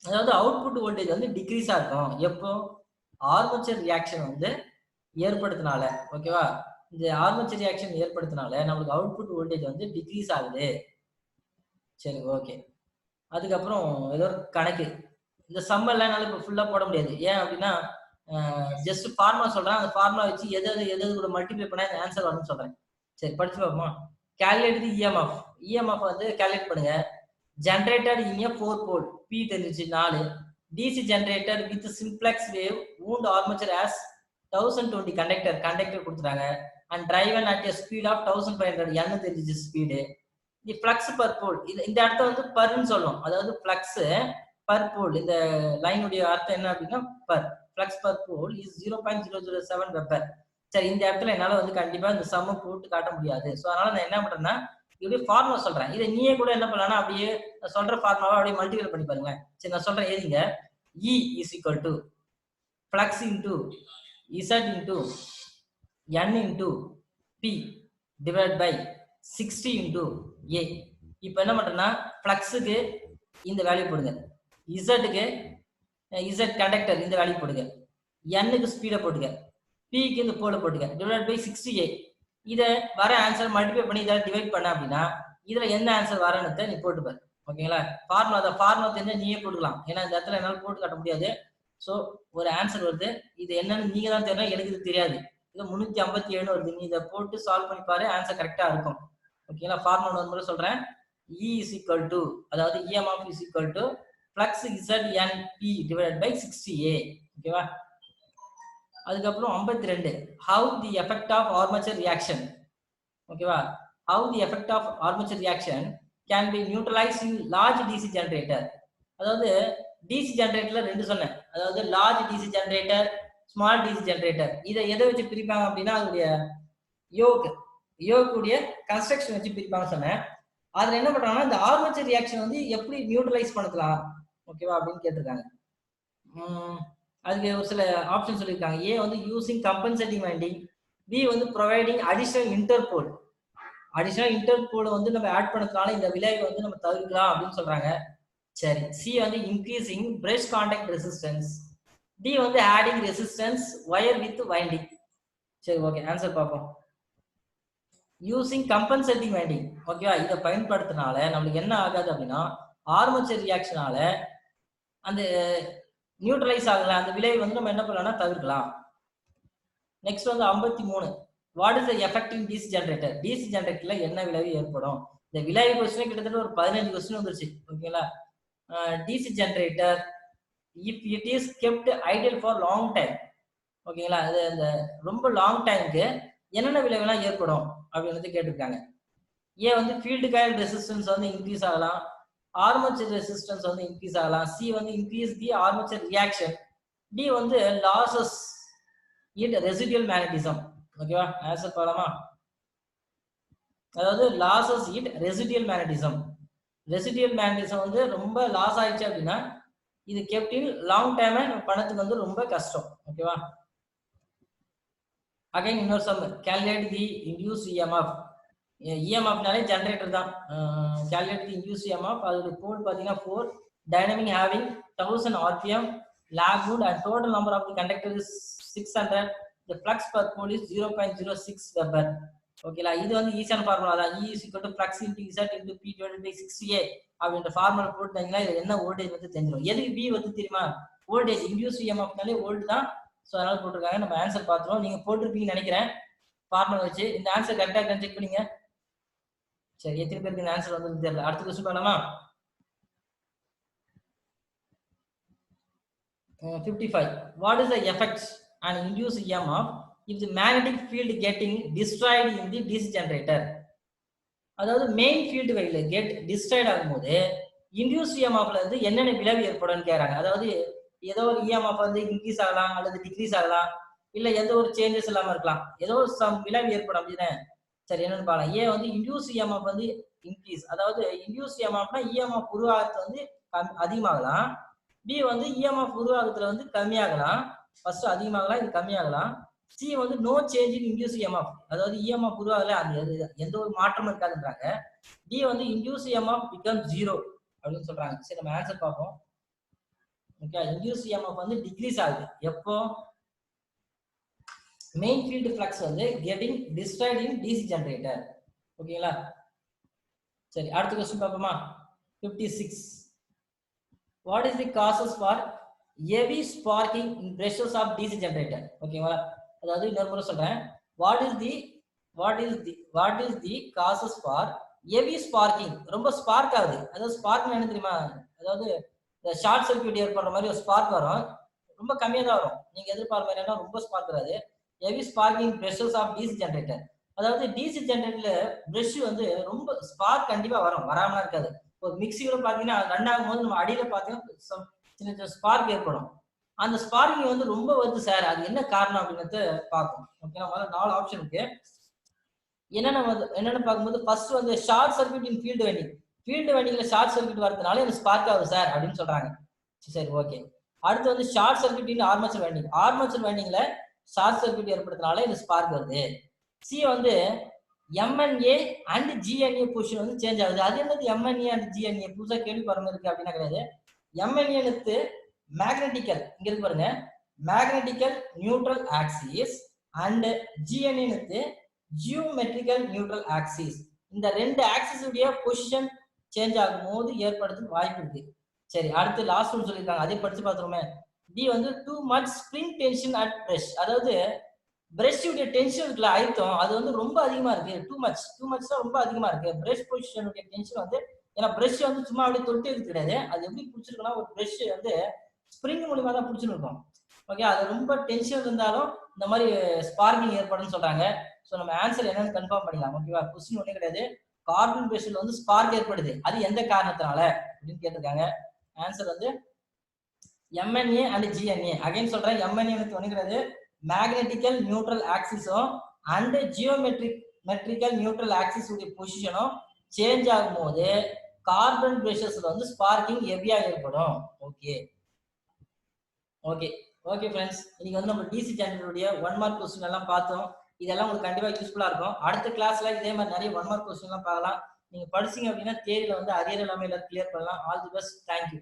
அதாவது அவுட்புட் வோல்டேஜ் வந்து டிக்ரீஸா இருக்கும் எப்போ ஆர்மேச்சர் ரியாக்ஷன் வந்து ஏற்படுத்தினால ஓகேவா இந்த ஆர்மேச்சர் ரியாக்ஷன் ஏற்படுத்தினால நம்மளுக்கு அவுட்புட் வோல்டேஜ் வந்து டிக்ரீஸ் ஆகுது சரி ஓகே அதுக்கப்புறம் ஏதோ ஒரு கணக்கு இந்த சம்மர்லாம் என்னால இப்போ ஃபுல்லா போட முடியாது ஏன் அப்படின்னா ஜஸ்ட் ஃபார்முலா சொல்றேன் அந்த ஃபார்முலா வச்சு எது கூட மல்டிப்ளை பண்ணா இந்த ஆன்சர் வரும்னு சொல்றேன் சரி படிச்சு பார்ப்போமா கால்குலேட் தி இஎம்எஃப் வந்து கால்குலேட் பண்ணுங்க generated in a 4 pole P தெரிஞ்சு 4 DC generator with simplex wave wound armature as 1020 conductor கொடுத்துட்டாங்க and driven at a speed of 1500 என்ன தெரிஞ்சு speed the flux per pole இந்த இடத்த வந்து பர்ன்னு சொல்லும் அதாவது ஃப்ளக்ஸ் பர் போல் இந்த லைனுடைய அர்த்தம் என்ன அப்படின்னா flux per pole is 0.007 weber சரி இந்த இடத்துல என்னால வந்து கண்டிப்பா இந்த சம்ம போட்டு காட்ட முடியாது ஸோ அதனால நான் என்ன பண்றேன்னா இப்படியே ஃபார்முலா சொல்றேன் இதை நீயே கூட என்ன பண்ணலாம் அப்படியே நான் சொல்ற ஃபார்முலாவை அப்படியே மல்டிபிள் பண்ணி பாருங்க சரி நான் சொல்றேன் ஏதிங்க E is equal to flux into Z into N into P divided by 60 into A இப்போ என்ன பண்றேன்னா ஃப்ளக்ஸுக்கு இந்த வேல்யூ போடுங்க இசட்டுக்கு இசட் கண்டக்டர் இந்த வேல்யூ போடுங்க எண்ணுக்கு ஸ்பீடை போட்டுங்க பிக்கு இந்த போல போட்டுங்க டிவைட் பை 60A இதை வர ஆன்சர் மல்டிப்ளை பண்ணி இதை டிவைட் பண்ண அப்படின்னா இதுல என்ன ஆன்சர் வரணுத்தை நீ போட்டுப்பாரு ஓகேங்களா ஃபார்முலா தெரிஞ்சா நீயே போட்டுக்கலாம் ஏன்னா இந்த இடத்துல என்னால போட்டு காட்ட முடியாது ஸோ ஒரு ஆன்சர் வருது இது என்னன்னு நீங்க தான் தெரியணும் எனக்கு இது தெரியாது இது 357 வருது நீ இதை போட்டு சால்வ் பண்ணி பாரு ஆன்சர் கரெக்டா இருக்கும் ஓகேங்களா ஃபார்முலா ஒரு முறை சொல்றேன் E is equal to அதாவது EMF is equal to flux ZNP divided by 60A ஓகேவா அதுக்கப்புறம் 52 how the effect of armature reaction ஓகேவா? how the effect of armature reaction can be neutralized in large DC generator. அதாவது DC ஜெனரேட்டர்ல ரெண்டு சொன்னேன். அதாவது large DC generator, small DC generator. இதை எதை வச்சு பிரிப்பாங்க அப்படின்னா அதோடைய யோக்குடைய கன்ஸ்ட்ரக்ஷன் வச்சு பிரிப்பாங்க சொன்னேன். அதுல என்ன பண்றாங்கன்னா இந்த ஆர்மேச்சர் ரியாக்ஷன் வந்து எப்படி நியூட்ரலைஸ் பண்ணலாம் ஓகேவா அப்படின்னு கேட்டிருக்காங்க. அதுக்கு ஒரு சில ஆப்ஷன் சொல்லியிருக்காங்க. ஏ வந்து யூசிங் கம்பன்சேட்டிங் வைண்டிங், பி வந்து providing additional Interpol. Additional Interpol வந்து நம்ம ஆட் பண்ணதுனால இந்த விளைவை வந்து நம்ம தவிர்க்கலாம் அப்படின்னு சொல்றாங்க. சரி. சி வந்து increasing brush contact resistance, D வந்து adding resistance wire with winding. சரி ஓகே, ஆன்சர் பார்ப்போம். யூசிங் கம்பன்சேட்டிங் வைண்டிங் ஓகேவா, இதை பயன்படுத்தினால நம்மளுக்கு என்ன ஆகாது அப்படின்னா ஆர்மேச்சர் ரியாக்ஷனால அந்த நியூட்ரலைஸ் ஆகல அந்த விளைவை வந்து நம்ம என்ன பண்ணலாம்னா தவிர்க்கலாம். நெக்ஸ்ட் வந்து 53, what is the effect in DC generator? DC ஜெனரேட்டர்ல என்ன விளைவு ஏற்படும்? இந்த விளைவு கொஸ்டின் கிட்டத்தட்ட ஒரு 15 கொஸ்டின் வந்துருச்சு ஓகேங்களா. DC generator if it is kept ideal for long time ஓகேங்களா, அது அந்த ரொம்ப லாங் டைமுக்கு என்னென்ன விளைவுலாம் ஏற்படும் அப்படின்னு கேட்டிருக்காங்க. ஏ வந்து ஃபீல்டு காயில் ரெசிஸ்டன்ஸ் வந்து இன்க்ரீஸ் ஆகலாம், ஆர்மேச்சர் ரெசிஸ்டன்ஸ் வந்து இன்க்ரீஸ் ஆகலாம், சி வந்து increase the armature reaction, D வந்து லாசஸ் இன் ரெசிடியல் மேக்னட்டிசம். ஓகேவா, ஆன்சர் பண்ணலாமா? அதாவது losses in residual magnetism. Residual magnetism வந்து ரொம்ப லாஸ் ஆயிடுச்சு அப்படின்னா இது கெப்டின் லாங் டைம் பணத்துக்கு வந்து ரொம்ப கஷ்டம். ஓகேவா, அகைன் இன்னொரு sum, calculate the induced EMF. இஎம்எஃப்னாலே ஜெனரேட்டர் தான். Calculate the induced EMF. அதோட போல் பார்த்தீங்கன்னா 4, dynamic having 1000 RPM, lag wood and total number of the conductor is 600, the flux per pole is 0.06 Weber. ஓகேலா, இது வந்து ஈஸியான ஃபார்முலா தான். E is equal to flux into Z into P divided by 6A அப்படின்ற formula போட்டுட்டீங்கன்னா இது என்ன voltage வந்து தெரிஞ்சிடும். எதுக்கு V வந்து தெரியுமா? வோல்டேஜ். இன்டியூஸ் இஎம்எஃப்னாலே வோல்ட் தான். ஸோ அதனால போட்டிருக்காங்க. நம்ம ஆன்சர் பார்த்துருவோம். நீங்க போட்டிருப்பீங்கன்னு நினைக்கிறேன் ஃபார்முலா வச்சு. இந்த ஆன்சர் கரெக்டாக இருக்கான்னு செக் பண்ணீங்க. சரி, எத்தனை பேருக்கு இந்த ஆன்சர் வந்து தெரியல. அடுத்த கொஸ்டின் பண்ணலாமா? 55, what is the effect and induced EMF if the magnetic field getting destroyed in the DC generator? அதாவது மெயின் ஃபீல்டு வைல கெட் டிஸ்ட்ராய்ட் ஆகும்போது இன்டியூஸ் இஎம்எஃப்ல இருந்து என்னென்ன விளைவு ஏற்படும் கேட்கறாங்க. அதாவது ஏதோ ஒரு இஎம்எஃப் வந்து இன்க்ரீஸ் ஆகலாம் அல்லது டிக்ரீஸ் ஆகலாம், இல்ல எந்த ஒரு சேஞ்சஸ் இல்லாம இருக்கலாம், ஏதோ சம் விளைவு ஏற்படும் அப்படின்னு. சரி, என்னன்னு பார்க்கலாம். ஏ வந்து இன்டியூஸ் இஎம்எஃப் வந்து இன்க்ரீஸ், அதாவது இன்டியூஸ் இஎம்எஃப்னா இஎம்எஃப் உருவாகிறது வந்து அதிகமாகலாம். பி வந்து இஎம்எஃப் உருவாகத்துல வந்து கம்மியாகலாம். ஃபர்ஸ்ட் அதிகமாகலாம், இது கம்மியாகலாம். சி வந்து no change in induce EMF, அதாவது இஎம்எஃப் உருவாகல, அந்த எந்த ஒரு மாற்றமும் இருக்காதுன்றாங்க. டி வந்து இன்டியூஸ் இஎம்எஃப் பிகம் 0 அப்படின்னு சொல்றாங்க. சரி, நம்ம ஆன்சர் பார்ப்போம். ஓகே, இன்டியூஸ் இஎம்எஃப் வந்து டிக்ரீஸ் ஆகுது எப்போ? மெயின் ஃபீல்டு ஃப்ளக்ஸ் வந்து getting destroyed in DC generator. ஓகேங்களா, சரி அடுத்த क्वेश्चन பார்ப்போமா? 56, what is the causes for heavy sparking in brushes of DC generator? ஓகேங்களா, அதாவது இன்னொரு முறை சொல்றேன். what is the causes for heavy sparking? ரொம்ப ஸ்பார்க் ஆகுது. அதாவது ஸ்பார்க் என்ன தெரியுமா? அதாவது இந்த ஷார்ட் சர்க்யூட் ஏற்படுற மாதிரி ஒரு ஸ்பார்க் வரும், ரொம்ப கம்மியா தான் வரும். நீங்க எதிர்பார்க்க மாதிரி ரொம்ப ஸ்பார்க் வராது. Heavy sparking brushes of DC generator. அதாவது டிசி ஜெனரேட்டர்ல பிரஷ் வந்து ரொம்ப ஸ்பார்க் கண்டிப்பா வரும், வராமலாம் இருக்காது. ஒரு மிக்சியோட பாத்தீங்கன்னா ரன் ஆகும்போது நம்ம அடியில பாத்தீங்கன்னா சின்ன சின்ன ஸ்பார்க் ஏற்படும். அந்த ஸ்பார்க்கிங் வந்து ரொம்ப வருது சார், அது என்ன காரணம் அப்படின்னு பார்ப்போம். ஓகே, நம்ம 4 ஆப்ஷன் இருக்கு. என்னென்ன பார்க்கும்போது ஃபர்ஸ்ட் வந்து short circuit in field winding. Field வைண்டிங்ல ஷார்ட் சர்க்யூட் வரதுனால எனக்கு ஸ்பார்க் ஆகுது சார் அப்படின்னு சொல்றாங்க. சரி ஓகே. அடுத்து வந்து short circuit in armature winding. Armature வைண்டிங்ல ஷார்ட் சர்க்யூட் ஏற்படுறதுனால எனக்கு ஸ்பார்க் வருது. சி வந்து எம்என்ஏ அண்ட் ஜிஎன்ஏ பொசிஷன் வந்து சேஞ்ச் ஆகுது. அது என்னது எம்என்ஏ அண்ட் ஜிஎன்ஏ? புதுசா கேள்விப்படுற இருக்கு அப்படின்னா கிடையாது. எம்என்ஏ மேக்னெட்டிக்கல், இங்க இருக்கு பாருங்க, magnetical neutral axis and GNA geometrical neutral axis. இந்த 2 ஆக்சிஸ் உடைய பொசிஷன் சேஞ்ச் ஆகும் போது ஏற்படுறது வாய்ப்பு இருக்கு. சரி, அடுத்து லாஸ்ட் ஒன் சொல்லியிருக்காங்க, அதே படிச்சு பார்த்துருமே. டி வந்து too much spring tension at brush. அதாவது பிரஷ் உடைய டென்ஷன் இருக்குல்ல, அழுத்தம், அது வந்து ரொம்ப அதிகமா இருக்கு. டூ மச் தான் ரொம்ப அதிகமா இருக்கு. பிரஷ் பொசிஷன் உடைய டென்ஷன் வந்து, ஏன்னா பிரஷ் வந்து சும்மா அப்படியே தொட்டு எடுத்து கிடையாது, அது எப்படி பிடிச்சிருக்குன்னா ஒரு பிரஷ் வந்து ஸ்ப்ரிங் மூலியமா தான் பிடிச்சிருக்கும். ஓகே, அது ரொம்ப டென்ஷன் இருந்தாலும் இந்த மாதிரி ஸ்பார்க்கிங் ஏற்படும்னு சொல்றாங்க. ஸோ நம்ம ஆன்சர் என்னன்னு கன்ஃபார்ம் பண்ணிக்கலாம். ஓகேவா? கொஸ்டின் ஒன்றும் கிடையாது. கார்பன் பேஸ்ல வந்து ஸ்பார்க் ஏற்படுது, அது எந்த காரணத்தினால அப்படின்னு கேட்டிருக்காங்க. ஆன்சர் வந்து MNA அண்ட் GNA. அகைன் சொல்றேன், MNA ஒன்றும் கிடையாது, மேக்னெட்டிக்கல் நியூட்ரல் ஆக்சிஸும் அண்ட் மெட்ரிக்கல் நியூட்ரல் ஆக்சிஸ் உடைய பொசிஷனும் சேஞ்ச் ஆகும்போது கார்பன் பேசஸ்ல வந்து ஸ்பார்க்கிங் ஹெவியா ஏற்படும். ஓகே ஓகே ஓகே ஃப்ரெண்ட்ஸ், இன்னைக்கு வந்து நம்ம டிசி ஜெனரேட்டருடைய 1 மார்க் கொஸ்டின் எல்லாம் பார்த்தோம். இதெல்லாம் உங்களுக்கு கண்டிப்பா யூஸ்ஃபுல்லா இருக்கும். அடுத்த கிளாஸ்ல இதே மாதிரி நிறைய 1 மார்க் கொஸ்டின் எல்லாம் பார்க்கலாம். நீங்க படிச்சீங்க அப்படின்னா தேர்வுல வந்து அரியர் எல்லாமே எல்லாரும் கிளியர் பண்ணலாம். All the best. தேங்க்யூ.